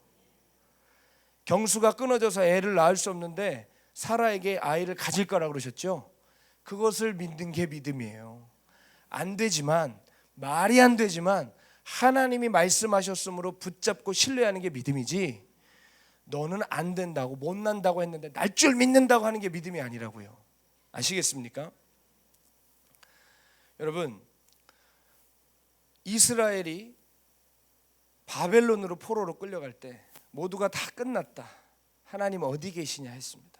경수가 끊어져서 애를 낳을 수 없는데 사라에게 아이를 가질 거라고 그러셨죠. 그것을 믿는 게 믿음이에요. 안 되지만, 말이 안 되지만 하나님이 말씀하셨으므로 붙잡고 신뢰하는 게 믿음이지, 너는 안 된다고 못 난다고 했는데 날 줄 믿는다고 하는 게 믿음이 아니라고요. 아시겠습니까? 여러분, 이스라엘이 바벨론으로 포로로 끌려갈 때 모두가 다 끝났다, 하나님 어디 계시냐 했습니다.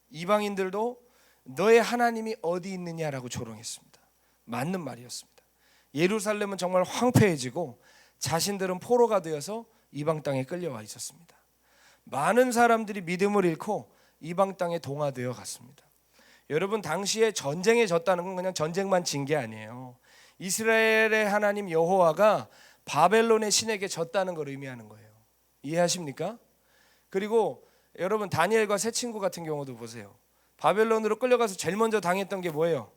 이방인들도 너의 하나님이 어디 있느냐라고 조롱했습니다. 맞는 말이었습니다. 예루살렘은 정말 황폐해지고 자신들은 포로가 되어서 이방 땅에 끌려와 있었습니다. 많은 사람들이 믿음을 잃고 이방 땅에 동화되어 갔습니다. 여러분, 당시에 전쟁에 졌다는 건 그냥 전쟁만 진 게 아니에요. 이스라엘의 하나님 여호와가 바벨론의 신에게 졌다는 걸 의미하는 거예요. 이해하십니까? 그리고 여러분, 다니엘과 세 친구 같은 경우도 보세요. 바벨론으로 끌려가서 제일 먼저 당했던 게 뭐예요?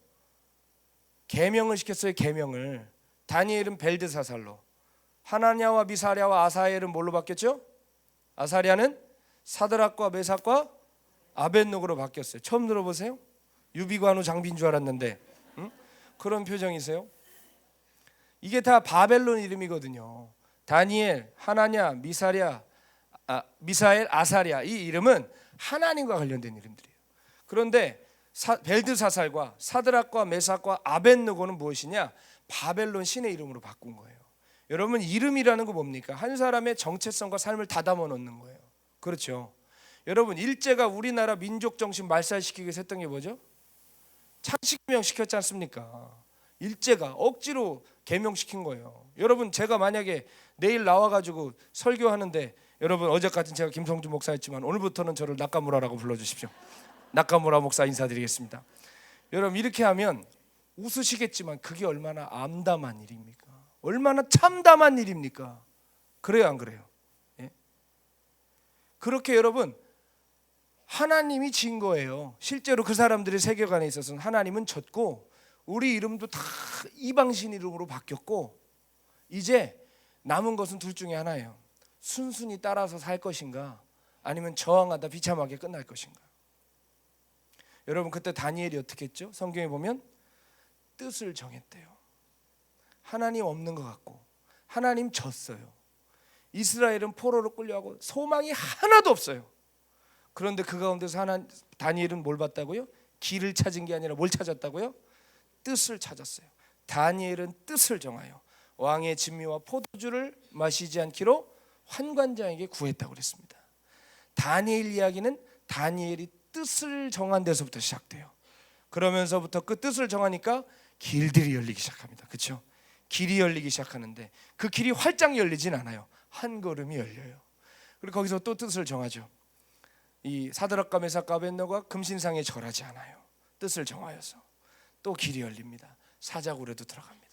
계명을 시켰어요. 계명을. 다니엘은 벨드사살로, 하나냐와 미사랴와 아사엘은 뭘로 바뀌었죠? 아사랴는 사드락과 메삭과 아벳노고로 바뀌었어요. 처음 들어보세요? 유비관우 장비인 줄 알았는데, 그런 표정이세요? 이게 다 바벨론 이름이거든요. 다니엘, 하나냐, 미사엘, 아사랴, 이 이름은 하나님과 관련된 이름들이에요. 그런데 벨드사살과 사드락과 메삭과 아벳느고는 무엇이냐? 바벨론 신의 이름으로 바꾼 거예요. 여러분, 이름이라는 거 뭡니까? 한 사람의 정체성과 삶을 다 담아놓는 거예요. 그렇죠? 여러분, 일제가 우리나라 민족 정신 말살시키기 위해서 했던 게 뭐죠? 창씨개명 시켰지 않습니까? 일제가 억지로 개명시킨 거예요. 여러분, 제가 만약에 내일 나와가지고 설교하는데, 여러분, 어제까지는 제가 김성주 목사였지만 오늘부터는 저를 나카무라라고 불러주십시오. 나카무라 목사 인사드리겠습니다. 여러분, 이렇게 하면 웃으시겠지만 그게 얼마나 암담한 일입니까? 얼마나 참담한 일입니까? 그래요, 안 그래요? 예? 그렇게 여러분, 하나님이 진 거예요. 실제로 그 사람들의 세계관에 있어서는 하나님은 졌고, 우리 이름도 다 이방신 이름으로 바뀌었고, 이제 남은 것은 둘 중에 하나예요. 순순히 따라서 살 것인가, 아니면 저항하다 비참하게 끝날 것인가. 여러분, 그때 다니엘이 어떻게 했죠? 성경에 보면 뜻을 정했대요. 하나님 없는 것 같고, 하나님 졌어요. 이스라엘은 포로로 끌려가고 소망이 하나도 없어요. 그런데 그 가운데서 다니엘은 뭘 봤다고요? 길을 찾은 게 아니라 뭘 찾았다고요? 뜻을 찾았어요. 다니엘은 뜻을 정하여 왕의 진미와 포도주를 마시지 않기로 환관장에게 구했다고 그랬습니다. 다니엘 이야기는 다니엘이 뜻을 정한 데서부터 시작돼요. 그러면서부터 그 뜻을 정하니까 길들이 열리기 시작합니다. 그렇죠? 길이 열리기 시작하는데 그 길이 활짝 열리진 않아요. 한 걸음이 열려요. 그리고 거기서 또 뜻을 정하죠. 이 사드락과 메삭과 아벳느고가 금신상에 절하지 않아요. 뜻을 정하여서 또 길이 열립니다. 사자굴에도 들어갑니다.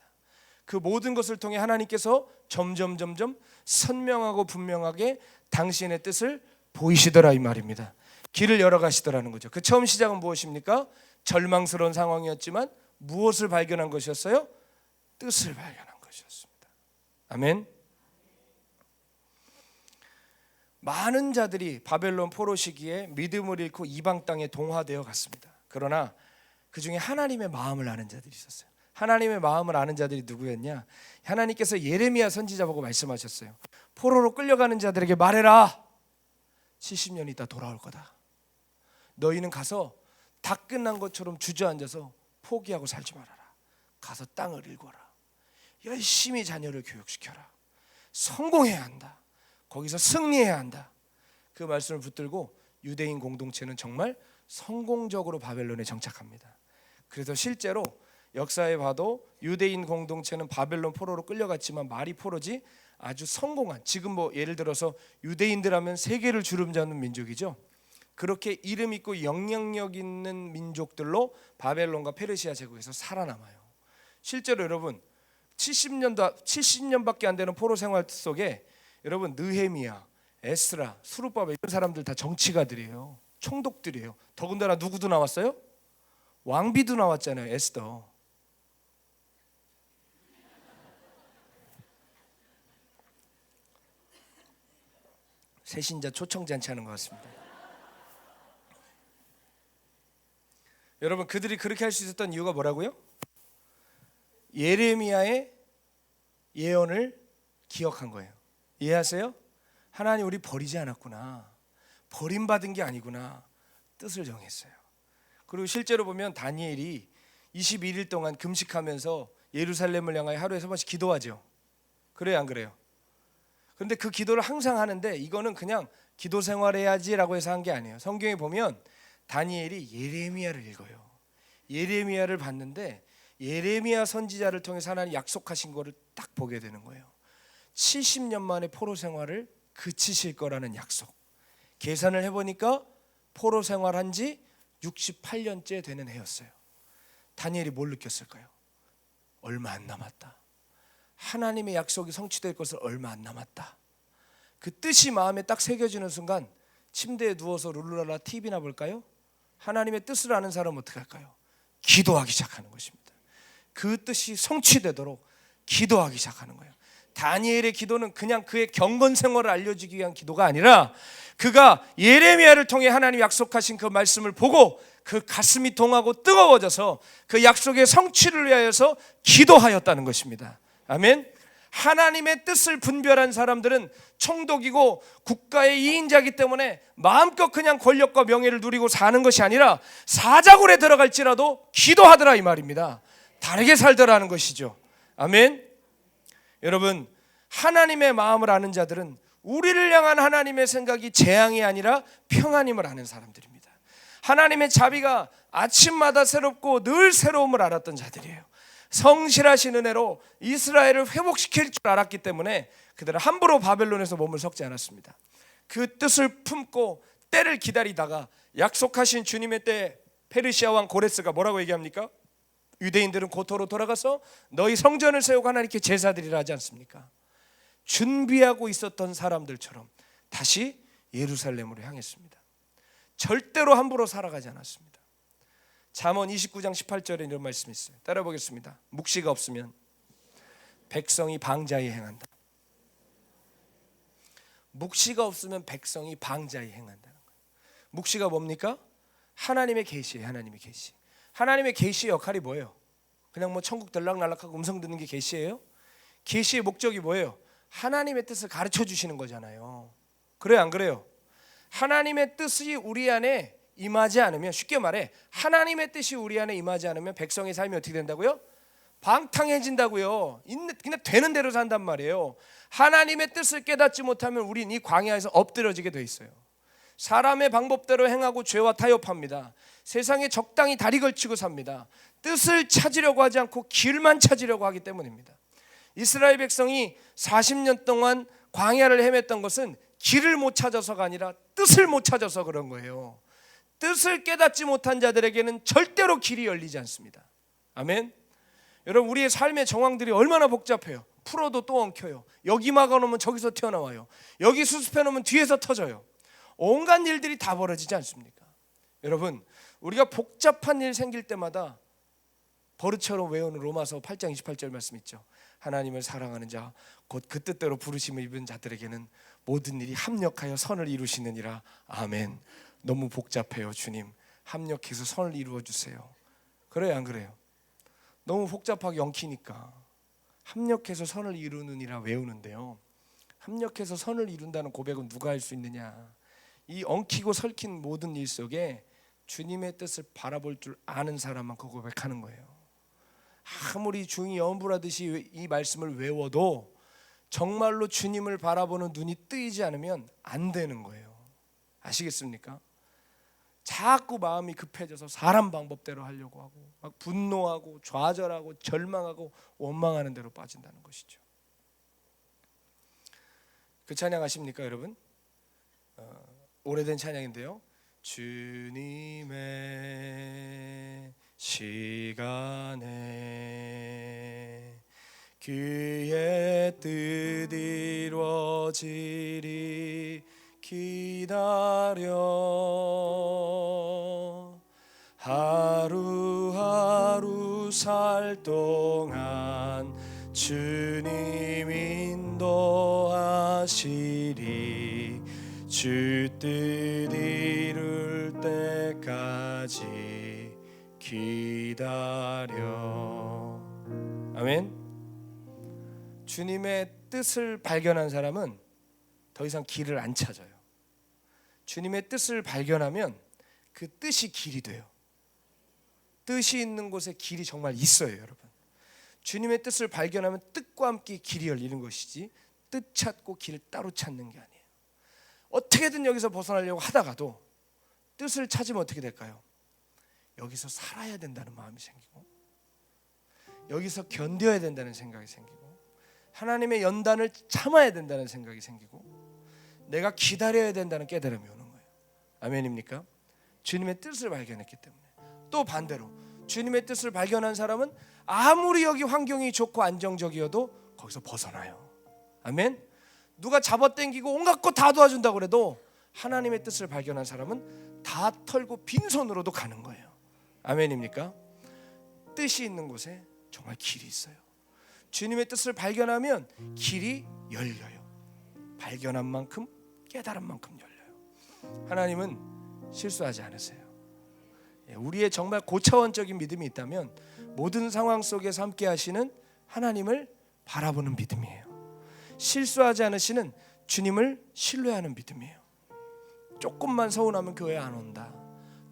그 모든 것을 통해 하나님께서 점점 선명하고 분명하게 당신의 뜻을 보이시더라, 이 말입니다. 길을 열어가시더라는 거죠. 그 처음 시작은 무엇입니까? 절망스러운 상황이었지만 무엇을 발견한 것이었어요? 뜻을 발견한 것이었습니다. 아멘. 많은 자들이 바벨론 포로 시기에 믿음을 잃고 이방 땅에 동화되어 갔습니다. 그러나 그 중에 하나님의 마음을 아는 자들이 있었어요. 하나님의 마음을 아는 자들이 누구였냐? 하나님께서 예레미야 선지자 보고 말씀하셨어요. 포로로 끌려가는 자들에게 말해라. 70년 있다 돌아올 거다. 너희는 가서 다 끝난 것처럼 주저앉아서 포기하고 살지 말아라. 가서 땅을 일궈라. 열심히 자녀를 교육시켜라. 성공해야 한다. 거기서 승리해야 한다. 그 말씀을 붙들고 유대인 공동체는 정말 성공적으로 바벨론에 정착합니다. 그래서 실제로 역사에 봐도 유대인 공동체는 바벨론 포로로 끌려갔지만 말이 포로지 아주 성공한, 지금 뭐 예를 들어서 유대인들 하면 세계를 주름잡는 민족이죠. 그렇게 이름 있고 영향력 있는 민족들로 바벨론과 페르시아 제국에서 살아남아요. 실제로 여러분 70년밖에 안 되는 포로 생활 속에 여러분 느헤미야, 에스라, 수르바벨 이런 사람들 다 정치가들이에요. 총독들이에요. 더군다나 누구도 나왔어요? 왕비도 나왔잖아요. 에스더. 새신자 초청잔치 하는 것 같습니다. 여러분 그들이 그렇게 할 수 있었던 이유가 뭐라고요? 예레미야의 예언을 기억한 거예요. 이해하세요? 하나님 우리 버리지 않았구나. 버림받은 게 아니구나. 뜻을 정했어요. 그리고 실제로 보면 다니엘이 21일 동안 금식하면서 예루살렘을 향하여 하루에 3번씩 기도하죠. 그래요 안 그래요? 그런데 그 기도를 항상 하는데 이거는 그냥 기도 생활해야지라고 해서 한 게 아니에요. 성경에 보면 다니엘이 예레미야를 읽어요. 예레미야를 봤는데 예레미야 선지자를 통해서 하나님 약속하신 거를 딱 보게 되는 거예요. 70년 만에 포로 생활을 그치실 거라는 약속. 계산을 해보니까 포로 생활한 지 68년째 되는 해였어요. 다니엘이 뭘 느꼈을까요? 얼마 안 남았다. 하나님의 약속이 성취될 것을 얼마 안 남았다. 그 뜻이 마음에 딱 새겨지는 순간 침대에 누워서 룰루랄라 TV나 볼까요? 하나님의 뜻을 아는 사람은 어떻게 할까요? 기도하기 시작하는 것입니다. 그 뜻이 성취되도록 기도하기 시작하는 거예요. 다니엘의 기도는 그냥 그의 경건 생활을 알려주기 위한 기도가 아니라 그가 예레미야를 통해 하나님 약속하신 그 말씀을 보고 그 가슴이 동하고 뜨거워져서 그 약속의 성취를 위하여서 기도하였다는 것입니다. 아멘. 하나님의 뜻을 분별한 사람들은 총독이고 국가의 2인자이기 때문에 마음껏 그냥 권력과 명예를 누리고 사는 것이 아니라 사자굴에 들어갈지라도 기도하더라 이 말입니다. 다르게 살더라는 것이죠. 아멘. 여러분 하나님의 마음을 아는 자들은 우리를 향한 하나님의 생각이 재앙이 아니라 평안임을 아는 사람들입니다. 하나님의 자비가 아침마다 새롭고 늘 새로움을 알았던 자들이에요. 성실하신 은혜로 이스라엘을 회복시킬 줄 알았기 때문에 그들은 함부로 바벨론에서 몸을 섞지 않았습니다. 그 뜻을 품고 때를 기다리다가 약속하신 주님의 때 페르시아 왕 고레스가 뭐라고 얘기합니까? 유대인들은 고토로 돌아가서 너희 성전을 세우고 하나님께 제사드리라 하지 않습니까? 준비하고 있었던 사람들처럼 다시 예루살렘으로 향했습니다. 절대로 함부로 살아가지 않았습니다. 잠언 29장 18절에 이런 말씀이 있어요. 따라 보겠습니다. 묵시가 없으면 백성이 방자히 행한다. 묵시가 없으면 백성이 방자히 행한다는 거예요. 묵시가 뭡니까? 하나님의 계시예요. 하나님의 계시. 하나님의 계시의 역할이 뭐예요? 그냥 뭐 천국 들락날락하고 음성 듣는 게 계시예요? 계시의 목적이 뭐예요? 하나님의 뜻을 가르쳐 주시는 거잖아요. 그래요 안 그래요? 하나님의 뜻이 우리 안에 임하지 않으면, 쉽게 말해 하나님의 뜻이 우리 안에 임하지 않으면 백성의 삶이 어떻게 된다고요? 방탕해진다고요. 그냥 되는 대로 산단 말이에요. 하나님의 뜻을 깨닫지 못하면 우린 이 광야에서 엎드려지게 돼 있어요. 사람의 방법대로 행하고 죄와 타협합니다. 세상에 적당히 다리 걸치고 삽니다. 뜻을 찾으려고 하지 않고 길만 찾으려고 하기 때문입니다. 이스라엘 백성이 40년 동안 광야를 헤맸던 것은 길을 못 찾아서가 아니라 뜻을 못 찾아서 그런 거예요. 뜻을 깨닫지 못한 자들에게는 절대로 길이 열리지 않습니다. 아멘. 여러분 우리의 삶의 정황들이 얼마나 복잡해요. 풀어도 또 엉켜요. 여기 막아놓으면 저기서 튀어나와요. 여기 수습해놓으면 뒤에서 터져요. 온갖 일들이 다 벌어지지 않습니까? 여러분 우리가 복잡한 일 생길 때마다 버릇처럼 외우는 로마서 8장 28절 말씀 있죠. 하나님을 사랑하는 자 곧 그 뜻대로 부르심을 입은 자들에게는 모든 일이 합력하여 선을 이루시느니라. 아멘. 너무 복잡해요. 주님 합력해서 선을 이루어 주세요. 그래요 안 그래요? 너무 복잡하게 엉키니까 합력해서 선을 이루느니라 외우는데요, 합력해서 선을 이룬다는 고백은 누가 할 수 있느냐? 이 엉키고 설킨 모든 일 속에 주님의 뜻을 바라볼 줄 아는 사람만 그 고백하는 거예요. 아무리 중이 염불하듯이 이 말씀을 외워도 정말로 주님을 바라보는 눈이 뜨이지 않으면 안 되는 거예요. 아시겠습니까? 자꾸 마음이 급해져서 사람 방법대로 하려고 하고 막 분노하고 좌절하고 절망하고 원망하는 대로 빠진다는 것이죠. 그 찬양 아십니까 여러분? 오래된 찬양인데요, 주님의 시간에 그의 뜻 이루어지리 기다려 하루하루 살 동안 주님 인도하시리 주 뜻 이룰 때까지 기다려. 아멘. 주님의 뜻을 발견한 사람은 더 이상 길을 안 찾아요. 주님의 뜻을 발견하면 그 뜻이 길이 돼요. 뜻이 있는 곳에 길이 정말 있어요 여러분. 주님의 뜻을 발견하면 뜻과 함께 길이 열리는 것이지 뜻 찾고 길 따로 찾는 게 아니에요. 어떻게든 여기서 벗어나려고 하다가도 뜻을 찾으면 어떻게 될까요? 여기서 살아야 된다는 마음이 생기고 여기서 견뎌야 된다는 생각이 생기고 하나님의 연단을 참아야 된다는 생각이 생기고 내가 기다려야 된다는 깨달음이 오는 거예요. 아멘입니까? 주님의 뜻을 발견했기 때문에. 또 반대로 주님의 뜻을 발견한 사람은 아무리 여기 환경이 좋고 안정적이어도 거기서 벗어나요. 아멘. 누가 잡아당기고 온갖 것 다 도와준다고 그래도 하나님의 뜻을 발견한 사람은 다 털고 빈손으로도 가는 거예요. 아멘입니까? 뜻이 있는 곳에 정말 길이 있어요. 주님의 뜻을 발견하면 길이 열려요. 발견한 만큼 깨달은 만큼 열려요. 하나님은 실수하지 않으세요. 우리의 정말 고차원적인 믿음이 있다면 모든 상황 속에서 함께 하시는 하나님을 바라보는 믿음이에요. 실수하지 않으시는 주님을 신뢰하는 믿음이에요. 조금만 서운하면 교회 안 온다,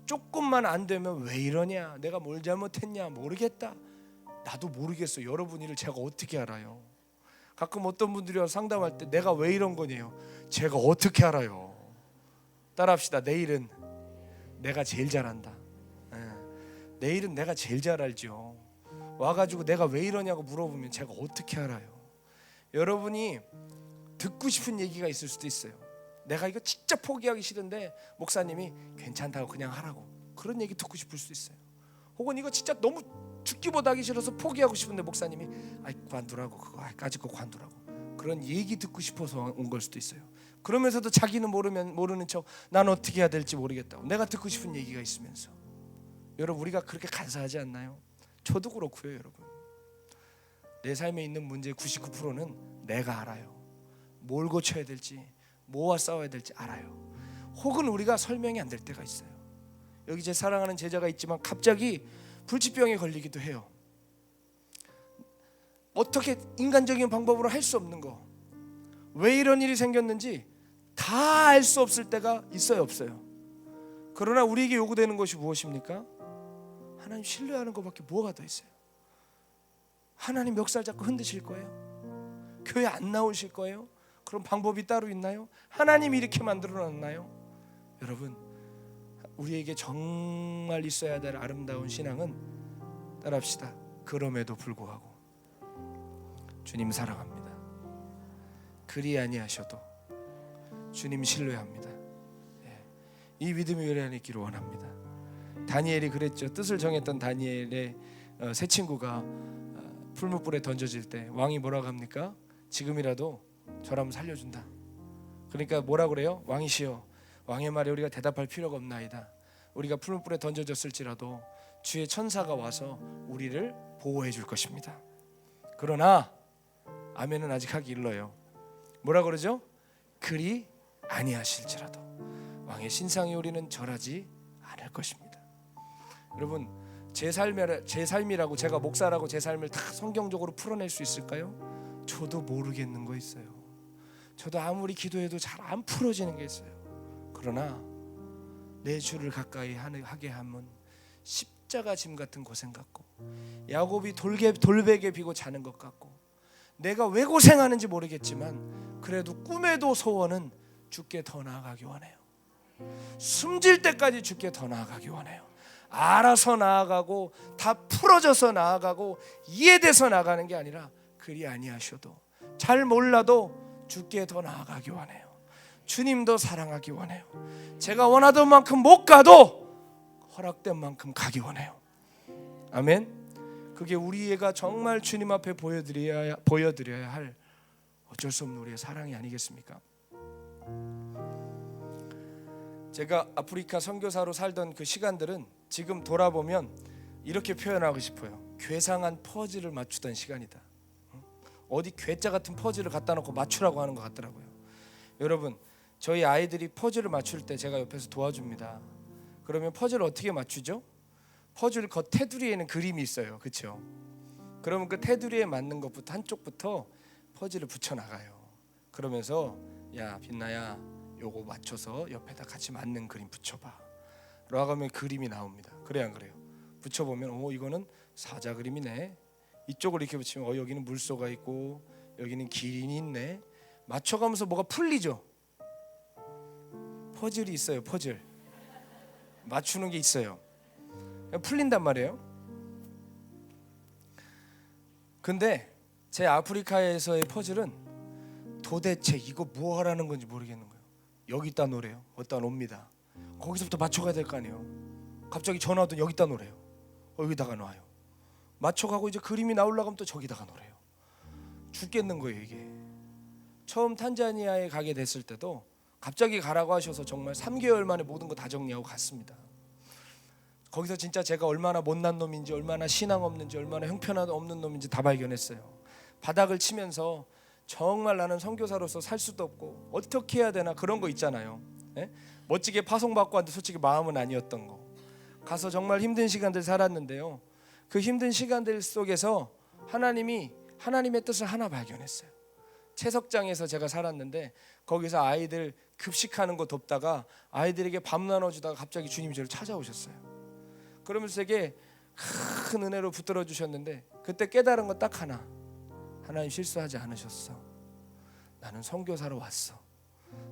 조금만 안 되면 왜 이러냐, 내가 뭘 잘못했냐 모르겠다, 나도 모르겠어. 여러분 일을 제가 어떻게 알아요? 가끔 어떤 분들이 와서 상담할 때 내가 왜 이런 거냐요. 제가 어떻게 알아요? 따라합시다. 내일은 내가 제일 잘한다. 내일은 내가 제일 잘 알죠. 와가지고 내가 왜 이러냐고 물어보면 제가 어떻게 알아요? 여러분이 듣고 싶은 얘기가 있을 수도 있어요. 내가 이거 진짜 포기하기 싫은데 목사님이 괜찮다고 그냥 하라고, 그런 얘기 듣고 싶을 수 있어요. 혹은 이거 진짜 너무 죽기보다 하기 싫어서 포기하고 싶은데 목사님이 관두라고, 그거 까짓 거 관두라고, 그런 얘기 듣고 싶어서 온 걸 수도 있어요. 그러면서도 자기는 모르는 척 난 어떻게 해야 될지 모르겠다고, 내가 듣고 싶은 얘기가 있으면서. 여러분 우리가 그렇게 간사하지 않나요? 저도 그렇고요. 여러분 내 삶에 있는 문제의 99%는 내가 알아요. 뭘 고쳐야 될지, 뭐와 싸워야 될지 알아요. 혹은 우리가 설명이 안 될 때가 있어요. 여기 제 사랑하는 제자가 있지만 갑자기 불치병에 걸리기도 해요. 어떻게 인간적인 방법으로 할 수 없는 거, 왜 이런 일이 생겼는지 다 알 수 없을 때가 있어요 없어요? 그러나 우리에게 요구되는 것이 무엇입니까? 하나님 신뢰하는 것밖에 뭐가 더 있어요? 하나님 멱살 잡고 흔드실 거예요? 교회 안 나오실 거예요? 그런 방법이 따로 있나요? 하나님이 이렇게 만들어 놨나요? 여러분 우리에게 정말 있어야 될 아름다운 신앙은, 따라합시다, 그럼에도 불구하고 주님 사랑합니다, 그리 아니하셔도 주님 신뢰합니다. 이 믿음이 우리 안에 있기를 원합니다. 다니엘이 그랬죠. 뜻을 정했던 다니엘의 세 친구가 풀무불에 던져질 때 왕이 뭐라고 합니까? 지금이라도 저라면 살려준다. 그러니까 뭐라 그래요? 왕이시여, 왕의 말에 우리가 대답할 필요가 없나이다. 우리가 풀무불에 던져졌을지라도 주의 천사가 와서 우리를 보호해 줄 것입니다. 그러나 아멘은 아직 하기 일러요. 뭐라 그러죠? 그리 아니하실지라도 왕의 신상이 우리는 절하지 않을 것입니다. 여러분, 제 삶이라고 제가 목사라고 제 삶을 다 성경적으로 풀어낼 수 있을까요? 저도 모르겠는 거 있어요. 저도 아무리 기도해도 잘 안 풀어지는 게 있어요. 그러나 내 주를 가까이 하게 하면 십자가 짐 같은 고생 같고, 야곱이 돌베개 비고 자는 것 같고, 내가 왜 고생하는지 모르겠지만 그래도 꿈에도 소원은 주께 더 나아가기 원해요. 숨질 때까지 주께 더 나아가기 원해요. 알아서 나아가고 다 풀어져서 나아가고 이해돼서 나아가는 게 아니라 그리 아니하셔도, 잘 몰라도 주께 더 나아가기 원해요. 주님도 사랑하기 원해요. 제가 원하던 만큼 못 가도 허락된 만큼 가기 원해요. 아멘. 그게 우리가 정말 주님 앞에 보여드려야 할 어쩔 수 없는 우리의 사랑이 아니겠습니까? 제가 아프리카 선교사로 살던 그 시간들은 지금 돌아보면 이렇게 표현하고 싶어요. 괴상한 퍼즐을 맞추던 시간이다. 어디 괴짜 같은 퍼즐을 갖다 놓고 맞추라고 하는 것 같더라고요. 여러분, 저희 아이들이 퍼즐을 맞출 때 제가 옆에서 도와줍니다. 그러면 퍼즐을 어떻게 맞추죠? 퍼즐 겉 테두리에는 그림이 있어요. 그렇죠? 그러면 그 테두리에 맞는 것부터 한쪽부터 퍼즐을 붙여 나가요. 그러면서 야 빛나야 요거 맞춰서 옆에다 같이 맞는 그림 붙여봐 라고 하면 그림이 나옵니다. 그래 안 그래요? 붙여보면 이거는 사자 그림이네. 이쪽을 이렇게 붙이면 여기는 물소가 있고 여기는 기린이 있네. 맞춰가면서 뭐가 풀리죠. 퍼즐이 있어요. 퍼즐 맞추는 게 있어요. 풀린단 말이에요. 근데 제 아프리카에서의 퍼즐은 도대체 이거 뭐 하라는 건지 모르겠는 거예요. 여기다 놓으래요. 어디다 놓습니다. 거기서부터 맞춰가야 될 거 아니에요. 갑자기 전화 오더니 여기다 놓으래요. 여기다가 놔요. 맞춰가고 이제 그림이 나오려고 하면 또 저기다가 놓으래요. 죽겠는 거예요 이게. 처음 탄자니아에 가게 됐을 때도 갑자기 가라고 하셔서 정말 3개월 만에 모든 거 다 정리하고 갔습니다. 거기서 진짜 제가 얼마나 못난 놈인지, 얼마나 신앙 없는지, 얼마나 형편한 없는 놈인지 다 발견했어요. 바닥을 치면서 정말 나는 선교사로서 살 수도 없고 어떻게 해야 되나 그런 거 있잖아요. 예? 멋지게 파송받고 왔는데 솔직히 마음은 아니었던 거. 가서 정말 힘든 시간들 살았는데요. 그 힘든 시간들 속에서 하나님이 하나님의 뜻을 하나 발견했어요. 채석장에서 제가 살았는데 거기서 아이들 급식하는 거 돕다가 아이들에게 밥 나눠주다가 갑자기 주님이 저를 찾아오셨어요. 그러면서 되게 큰 은혜로 붙들어 주셨는데 그때 깨달은 건 딱 하나. 하나님 실수하지 않으셨어. 나는 선교사로 왔어.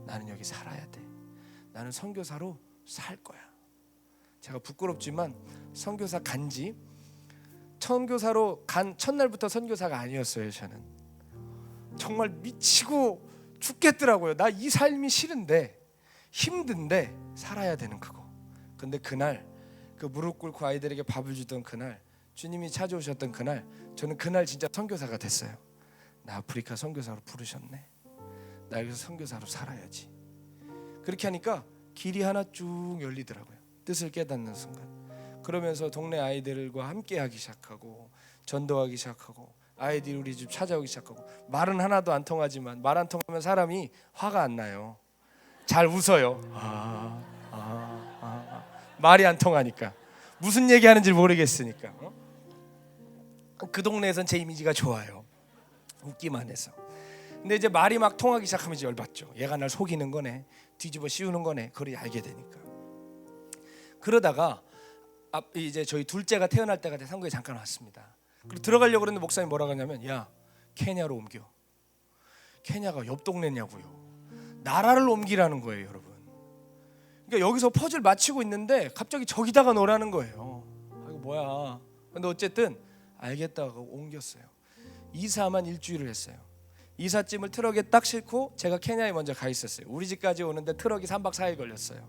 나는 여기 살아야 돼. 나는 선교사로 살 거야. 제가 부끄럽지만 선교사 간지 선교사로 간 첫날부터 선교사가 아니었어요. 저는 정말 미치고 죽겠더라고요. 나 이 삶이 싫은데 힘든데 살아야 되는 그거. 근데 그날 그 무릎 꿇고 아이들에게 밥을 주던 그날, 주님이 찾아오셨던 그날, 저는 그날 진짜 선교사가 됐어요. 나 아프리카 선교사로 부르셨네. 나 여기서 선교사로 살아야지. 그렇게 하니까 길이 하나 쭉 열리더라고요. 뜻을 깨닫는 순간. 그러면서 동네 아이들과 함께하기 시작하고 전도하기 시작하고 아이들이 우리 집 찾아오기 시작하고 말은 하나도 안 통하지만 말 안 통하면 사람이 화가 안 나요. 잘 웃어요. 말이 안 통하니까 무슨 얘기하는지 모르겠으니까. 그 동네에선 제 이미지가 좋아요. 웃기만 해서. 근데 이제 말이 막 통하기 시작하면 이제 열받죠. 얘가 날 속이는 거네, 뒤집어 씌우는 거네. 그걸 알게 되니까. 그러다가 이제 저희 둘째가 태어날 때가 돼서 한국에 잠깐 왔습니다. 그리고 들어가려고 그랬는데 목사님 뭐라고 하냐면 야 케냐로 옮겨. 케냐가 옆 동네냐고요. 나라를 옮기라는 거예요 여러분. 그러니까 여기서 퍼즐 맞추고 있는데 갑자기 저기다가 놓으라는 거예요. 이거 뭐야. 근데 어쨌든 알겠다고 옮겼어요. 이사만 일주일을 했어요. 이삿짐을 트럭에 딱 싣고 제가 케냐에 먼저 가 있었어요. 우리 집까지 오는데 트럭이 3박 4일 걸렸어요.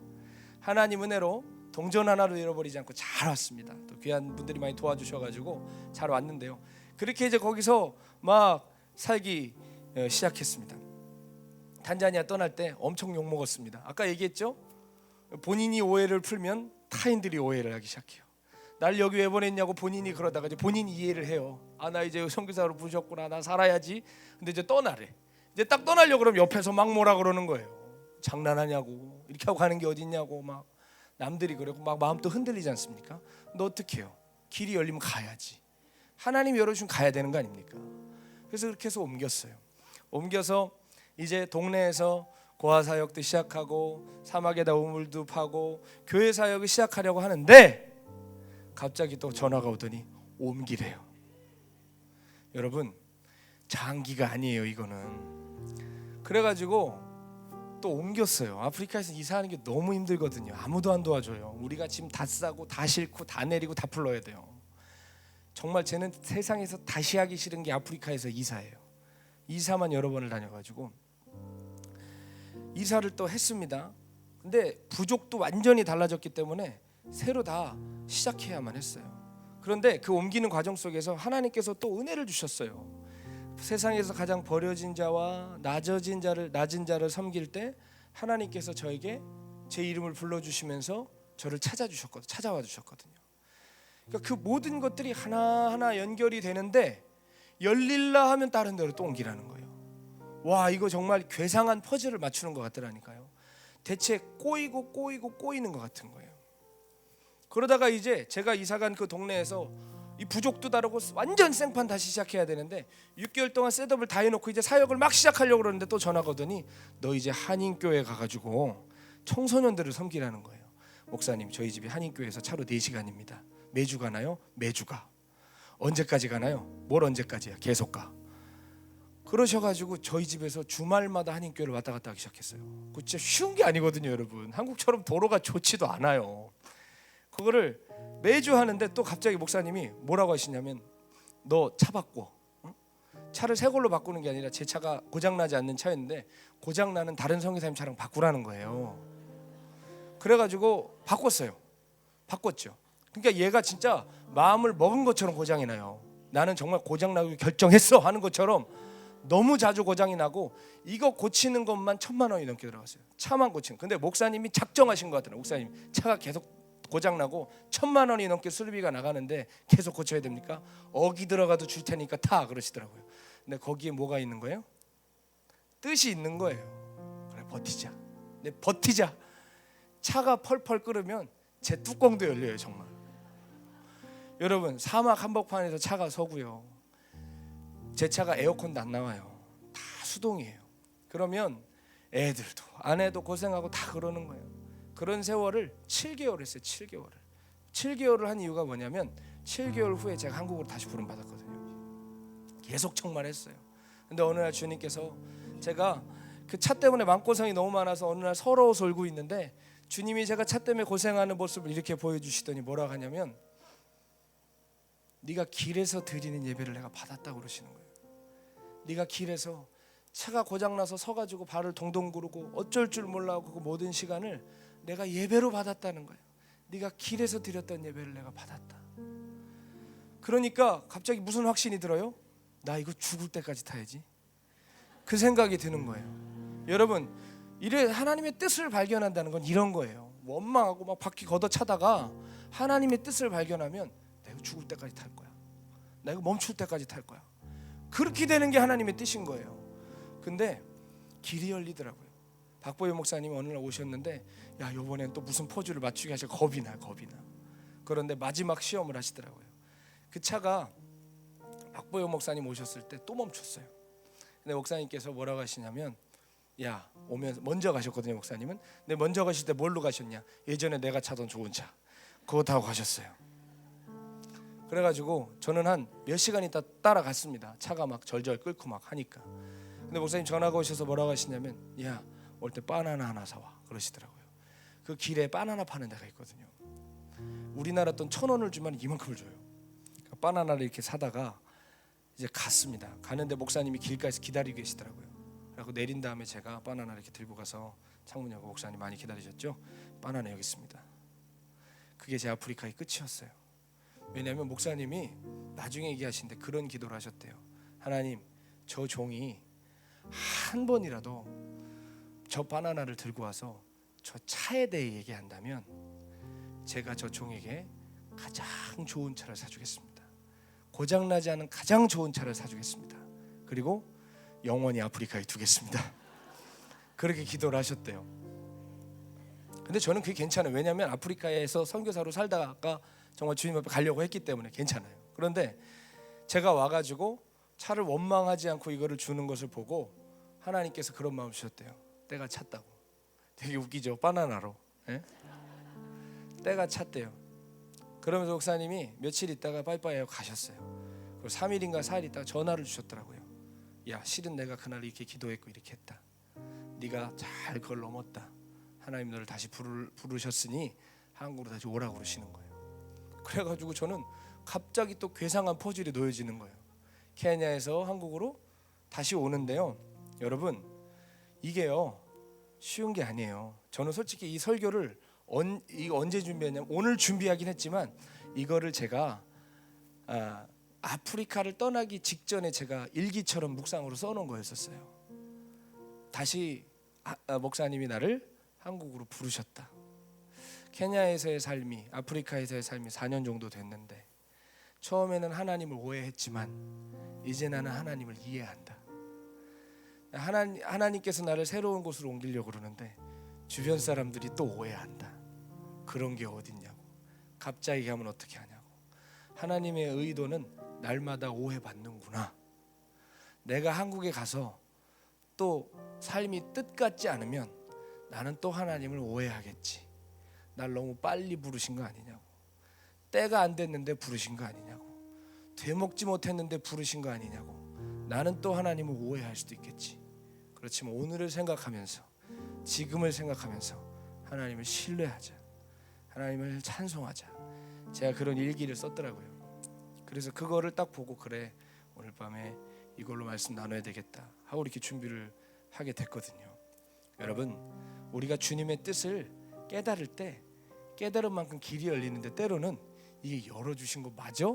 하나님 은혜로 동전 하나도 잃어버리지 않고 잘 왔습니다. 또 귀한 분들이 많이 도와주셔가지고 잘 왔는데요. 그렇게 이제 거기서 막 살기 시작했습니다. 탄자니아 떠날 때 엄청 욕 먹었습니다. 아까 얘기했죠? 본인이 오해를 풀면 타인들이 오해를 하기 시작해요. 날 여기 왜 보냈냐고 본인이 그러다가 이제 본인이 이해를 해요. 아, 나 이제 선교사로 부르셨구나, 나 살아야지. 근데 이제 떠나래. 이제 딱 떠나려고 그러면 옆에서 막 뭐라 그러는 거예요. 장난하냐고, 이렇게 하고 가는 게 어딨냐고, 막 남들이 그러고 막 마음 또 흔들리지 않습니까? 너 어떻게 해요? 길이 열리면 가야지. 하나님이 열어주면 가야 되는 거 아닙니까? 그래서 그렇게 해서 옮겼어요. 옮겨서 이제 동네에서 고아 사역도 시작하고 사막에다 우물도 파고 교회 사역을 시작하려고 하는데 갑자기 또 전화가 오더니 옮기래요. 여러분, 장기가 아니에요, 이거는. 그래가지고 또 옮겼어요. 아프리카에서 이사하는 게 너무 힘들거든요. 아무도 안 도와줘요. 우리가 짐 다 싸고 다 싣고 다 내리고 다 풀러야 돼요. 정말 쟤는 세상에서 다시 하기 싫은 게 아프리카에서 이사예요. 이사만 여러 번을 다녀가지고 이사를 또 했습니다. 근데 부족도 완전히 달라졌기 때문에 새로 다 시작해야만 했어요. 그런데 그 옮기는 과정 속에서 하나님께서 또 은혜를 주셨어요. 세상에서 가장 버려진 자와 낮은 자를 섬길 때 하나님께서 저에게 제 이름을 불러주시면서 저를 찾아와 주셨거든요. 그러니까 그 모든 것들이 하나하나 연결이 되는데 열릴라 하면 다른 데로 또 옮기라는 거예요. 와, 이거 정말 괴상한 퍼즐을 맞추는 것 같더라니까요. 대체 꼬이는 것 같은 거예요. 그러다가 이제 제가 이사간 그 동네에서 이 부족도 다르고 완전 생판 다시 시작해야 되는데 6개월 동안 셋업을 다 해놓고 이제 사역을 막 시작하려고 그러는데 또 전화가 오더니 너 이제 한인교회 가가지고 청소년들을 섬기라는 거예요. 목사님, 저희 집이 한인교회에서 차로 4시간입니다. 매주 가나요? 매주 가. 언제까지 가나요? 뭘 언제까지야? 계속 가. 그러셔가지고 저희 집에서 주말마다 한인교회를 왔다 갔다 하기 시작했어요. 그거 진짜 쉬운 게 아니거든요, 여러분. 한국처럼 도로가 좋지도 않아요. 그거를 매주 하는데 또 갑자기 목사님이 뭐라고 하시냐면 너 차 바꿔. 차를 새 걸로 바꾸는 게 아니라 제 차가 고장나지 않는 차였는데 고장나는 다른 선교사님 차랑 바꾸라는 거예요. 그래가지고 바꿨죠. 그러니까 얘가 진짜 마음을 먹은 것처럼 고장이 나요. 나는 정말 고장나고 결정했어 하는 것처럼 너무 자주 고장이 나고 이거 고치는 것만 1,000만 원이 넘게 들어갔어요. 차만 고치는. 근데 목사님이 작정하신 것 같더라고요. 목사님, 차가 계속 고장나고 1,000만 원이 넘게 수리비가 나가는데 계속 고쳐야 됩니까? 어기 들어가도 줄 테니까 타, 그러시더라고요. 근데 거기에 뭐가 있는 거예요? 뜻이 있는 거예요. 그래, 버티자. 근데 버티자. 차가 펄펄 끓으면 제 뚜껑도 열려요, 정말. 여러분, 사막 한복판에서 차가 서고요. 제 차가 에어컨도 안 나와요. 다 수동이에요. 그러면 애들도 아내도 고생하고 다 그러는 거예요. 그런 세월을 7개월 했어요. 7개월을 한 이유가 뭐냐면 7개월 후에 제가 한국으로 다시 부름 받았거든요. 계속 청만했어요. 근데 어느 날 주님께서, 제가 그 차 때문에 마음고생이 너무 많아서 어느 날 서러워서 울고 있는데 주님이 제가 차 때문에 고생하는 모습을 이렇게 보여주시더니 뭐라고 하냐면 네가 길에서 드리는 예배를 내가 받았다고 그러시는 거예요. 네가 길에서 차가 고장나서 서가지고 발을 동동 구르고 어쩔 줄 몰라하고 그 모든 시간을 내가 예배로 받았다는 거예요. 네가 길에서 드렸던 예배를 내가 받았다. 그러니까 갑자기 무슨 확신이 들어요? 나 이거 죽을 때까지 타야지. 그 생각이 드는 거예요. 여러분, 이래 하나님의 뜻을 발견한다는 건 이런 거예요. 원망하고 막 바퀴 걷어차다가 하나님의 뜻을 발견하면 내가 죽을 때까지 탈 거야. 내가 멈출 때까지 탈 거야. 그렇게 되는 게 하나님의 뜻인 거예요. 근데 길이 열리더라고요. 박보영 목사님이 어느 날 오셨는데 야, 이번엔 또 무슨 포즈를 맞추게 하셔. 겁이 나. 그런데 마지막 시험을 하시더라고요. 그 차가 박보영 목사님 오셨을 때 또 멈췄어요. 근데 목사님께서 뭐라고 하시냐면 야, 오면서 먼저 가셨거든요, 목사님은. 근데 먼저 가실 때 뭘로 가셨냐? 예전에 내가 차던 좋은 차, 그거 타고 가셨어요. 그래가지고 저는 한 몇 시간 있다 따라갔습니다. 차가 막 절절 끓고 막 하니까. 근데 목사님 전화가 오셔서 뭐라고 하시냐면 야, 올 때 바나나 하나 사와, 그러시더라고요. 그 길에 바나나 파는 데가 있거든요. 우리나라 돈 1,000원을 주면 이만큼을 줘요. 그러니까 바나나를 이렇게 사다가 이제 갔습니다. 가는데 목사님이 길가에서 기다리고 계시더라고요. 그리고 내린 다음에 제가 바나나 이렇게 들고 가서 창문 열고 목사님 많이 기다리셨죠? 바나나 여기 있습니다. 그게 제 아프리카의 끝이었어요. 왜냐하면 목사님이 나중에 얘기하시는데 그런 기도를 하셨대요. 하나님, 저 종이 한 번이라도 저 바나나를 들고 와서 저 차에 대해 얘기한다면 제가 저 종에게 가장 좋은 차를 사주겠습니다. 고장나지 않은 가장 좋은 차를 사주겠습니다. 그리고 영원히 아프리카에 두겠습니다. 그렇게 기도를 하셨대요. 근데 저는 그게 괜찮아요. 왜냐하면 아프리카에서 선교사로 살다가 정말 주님 앞에 가려고 했기 때문에 괜찮아요. 그런데 제가 와가지고 차를 원망하지 않고 이거를 주는 것을 보고 하나님께서 그런 마음 주셨대요. 때가 찼다고. 되게 웃기죠. 바나나로. 예? 때가 찼대요. 그러면서 목사님이 며칠 있다가 빠이빠이 하고 가셨어요. 그리고 3일인가 4일 있다가 전화를 주셨더라고요. 야, 실은 내가 그날 이렇게 기도했고 이렇게 했다. 네가 잘 그걸 넘었다. 하나님 너를 다시 부르셨으니 한국으로 다시 오라고 그러시는 거예요. 그래가지고 저는 갑자기 또 괴상한 퍼즐이 놓여지는 거예요. 케냐에서 한국으로 다시 오는데요. 여러분, 이게요 쉬운 게 아니에요. 저는 솔직히 이 설교를 이거 언제 준비했냐면 오늘 준비하긴 했지만 이거를 제가 아프리카를 떠나기 직전에 제가 일기처럼 묵상으로 써놓은 거였었어요. 다시 목사님이 나를 한국으로 부르셨다. 케냐에서의 삶이, 아프리카에서의 삶이 4년 정도 됐는데 처음에는 하나님을 오해했지만 이제 나는 하나님을 이해한다. 하나님께서 나를 새로운 곳으로 옮기려고 그러는데 주변 사람들이 또 오해한다. 그런 게 어딨냐고. 갑자기 가면 어떻게 하냐고. 하나님의 의도는 날마다 오해받는구나. 내가 한국에 가서 또 삶이 뜻 같지 않으면 나는 또 하나님을 오해하겠지. 날 너무 빨리 부르신 거 아니냐고. 때가 안 됐는데 부르신 거 아니냐고. 되먹지 못했는데 부르신 거 아니냐고. 나는 또 하나님을 오해할 수도 있겠지. 그렇지만 오늘을 생각하면서, 지금을 생각하면서 하나님을 신뢰하자. 하나님을 찬송하자. 제가 그런 일기를 썼더라고요. 그래서 그거를 딱 보고 그래 오늘 밤에 이걸로 말씀 나눠야 되겠다 하고 이렇게 준비를 하게 됐거든요. 여러분, 우리가 주님의 뜻을 깨달을 때 깨달은 만큼 길이 열리는데 때로는 이게 열어주신 거 맞아?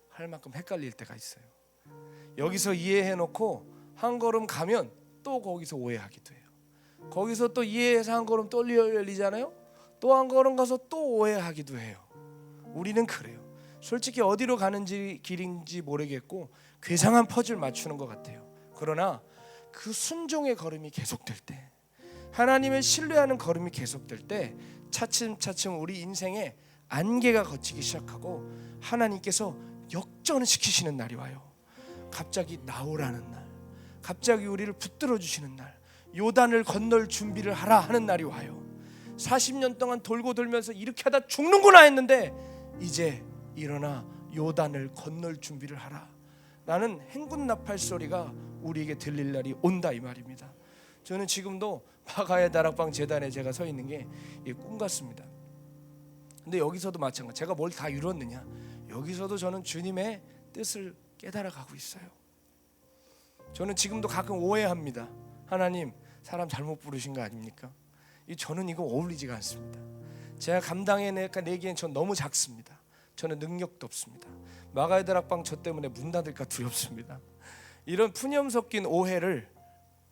할 만큼 헷갈릴 때가 있어요. 여기서 이해해놓고 한 걸음 가면 또 거기서 오해하기도 해요. 거기서 또 이해해서 한 걸음 또 열리잖아요. 또 한 걸음 가서 또 오해하기도 해요. 우리는 그래요. 솔직히 어디로 가는지 길인지 모르겠고 괴상한 퍼즐 맞추는 것 같아요. 그러나 그 순종의 걸음이 계속될 때, 하나님을 신뢰하는 걸음이 계속될 때 차츰차츰 우리 인생에 안개가 걷히기 시작하고 하나님께서 역전을 시키시는 날이 와요. 갑자기 나오라는 날, 갑자기 우리를 붙들어 주시는 날, 요단을 건널 준비를 하라 하는 날이 와요. 40년 동안 돌고 돌면서 이렇게 하다 죽는구나 했는데 이제 일어나 요단을 건널 준비를 하라. 나는 행군 나팔 소리가 우리에게 들릴 날이 온다 이 말입니다. 저는 지금도 바가의 다락방 재단에 제가 서 있는 게 꿈 같습니다. 근데 여기서도 마찬가지. 제가 뭘 다 이뤘느냐? 여기서도 저는 주님의 뜻을 깨달아 가고 있어요. 저는 지금도 가끔 오해합니다. 하나님, 사람 잘못 부르신 거 아닙니까? 저는 이거 어울리지가 않습니다. 제가 감당해내기엔 전 너무 작습니다. 저는 능력도 없습니다. 마가의 다락방 저 때문에 문 닫을까 두렵습니다. 이런 푸념 섞인 오해를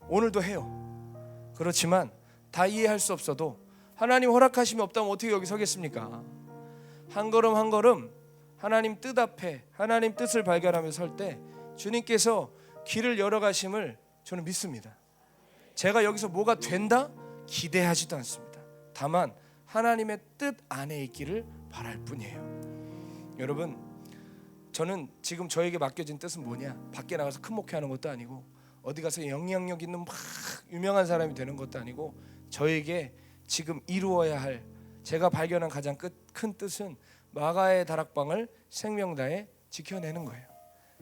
오늘도 해요. 그렇지만 다 이해할 수 없어도 하나님 허락하심이 없다면 어떻게 여기 서겠습니까? 한 걸음 한 걸음 하나님 뜻 앞에 하나님 뜻을 발견하며 설 때 주님께서 길을 열어가심을 저는 믿습니다. 제가 여기서 뭐가 된다? 기대하지도 않습니다. 다만 하나님의 뜻 안에 있기를 바랄 뿐이에요. 여러분, 저는 지금 저에게 맡겨진 뜻은 뭐냐? 밖에 나가서 큰 목회하는 것도 아니고 어디 가서 영향력 있는 막 유명한 사람이 되는 것도 아니고 저에게 지금 이루어야 할 제가 발견한 가장 큰 뜻은 마가의 다락방을 생명다해 지켜내는 거예요.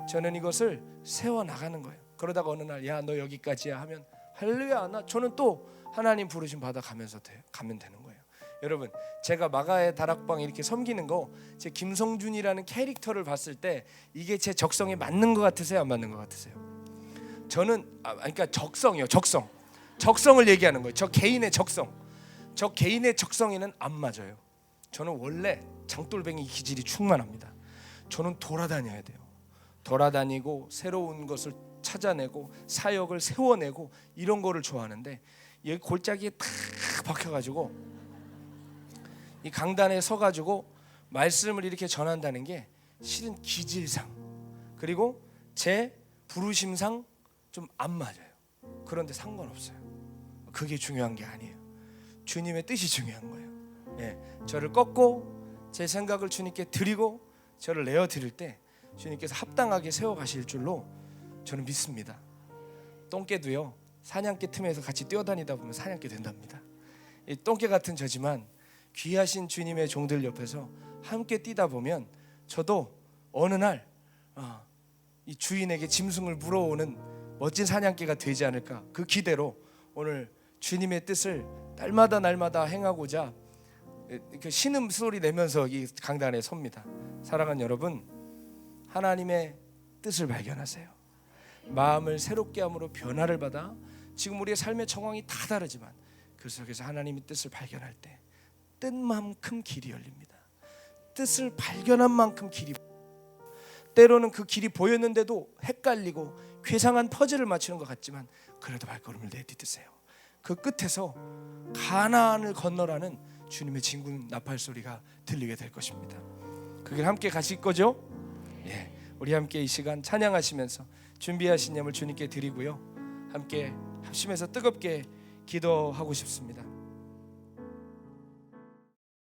저는 이것을 세워나가는 거예요. 그러다가 어느 날 야 너 여기까지야 하면 할렐루야, 저는 또 하나님 부르심 받아 가면 되는 거예요. 여러분, 제가 마가의 다락방 이렇게 섬기는 거 제 김성준이라는 캐릭터를 봤을 때 이게 제 적성에 맞는 것 같으세요? 안 맞는 것 같으세요? 저는 그러니까 적성이요. 적성을 얘기하는 거예요. 저 개인의 적성에는 안 맞아요. 저는 원래 장돌뱅이 기질이 충만합니다. 저는 돌아다녀야 돼요. 돌아다니고 새로운 것을 찾아내고 사역을 세워내고 이런 거를 좋아하는데 여기 골짜기에 탁 박혀가지고 이 강단에 서가지고 말씀을 이렇게 전한다는 게 실은 기질상 그리고 제 부르심상 좀 안 맞아요. 그런데 상관없어요. 그게 중요한 게 아니에요. 주님의 뜻이 중요한 거예요. 저를 꺾고 제 생각을 주님께 드리고 저를 내어 드릴 때 주님께서 합당하게 세워 가실 줄로 저는 믿습니다. 똥개도요, 사냥개 틈에서 같이 뛰어다니다 보면 사냥개 된답니다. 이 똥개 같은 저지만 귀하신 주님의 종들 옆에서 함께 뛰다 보면 저도 어느 날 이 주인에게 짐승을 물어오는 멋진 사냥개가 되지 않을까, 그 기대로 오늘 주님의 뜻을 날마다 행하고자 이렇게 신음 소리 내면서 이 강단에 섭니다. 사랑하는 여러분, 하나님의 뜻을 발견하세요. 마음을 새롭게 함으로 변화를 받아 지금 우리의 삶의 정황이 다 다르지만 그 속에서 하나님의 뜻을 발견할 때 뜻만큼 길이 열립니다. 뜻을 발견한 만큼 길이, 때로는 그 길이 보였는데도 헷갈리고 괴상한 퍼즐을 맞추는 것 같지만 그래도 발걸음을 내딛으세요. 그 끝에서 가나안을 건너라는 주님의 진군 나팔 소리가 들리게 될 것입니다. 그 길 함께 가실 거죠? 우리 함께 이 시간 찬양하시면서 준비하신 예물 주님께 드리고요, 함께 합심해서 뜨겁게 기도하고 싶습니다.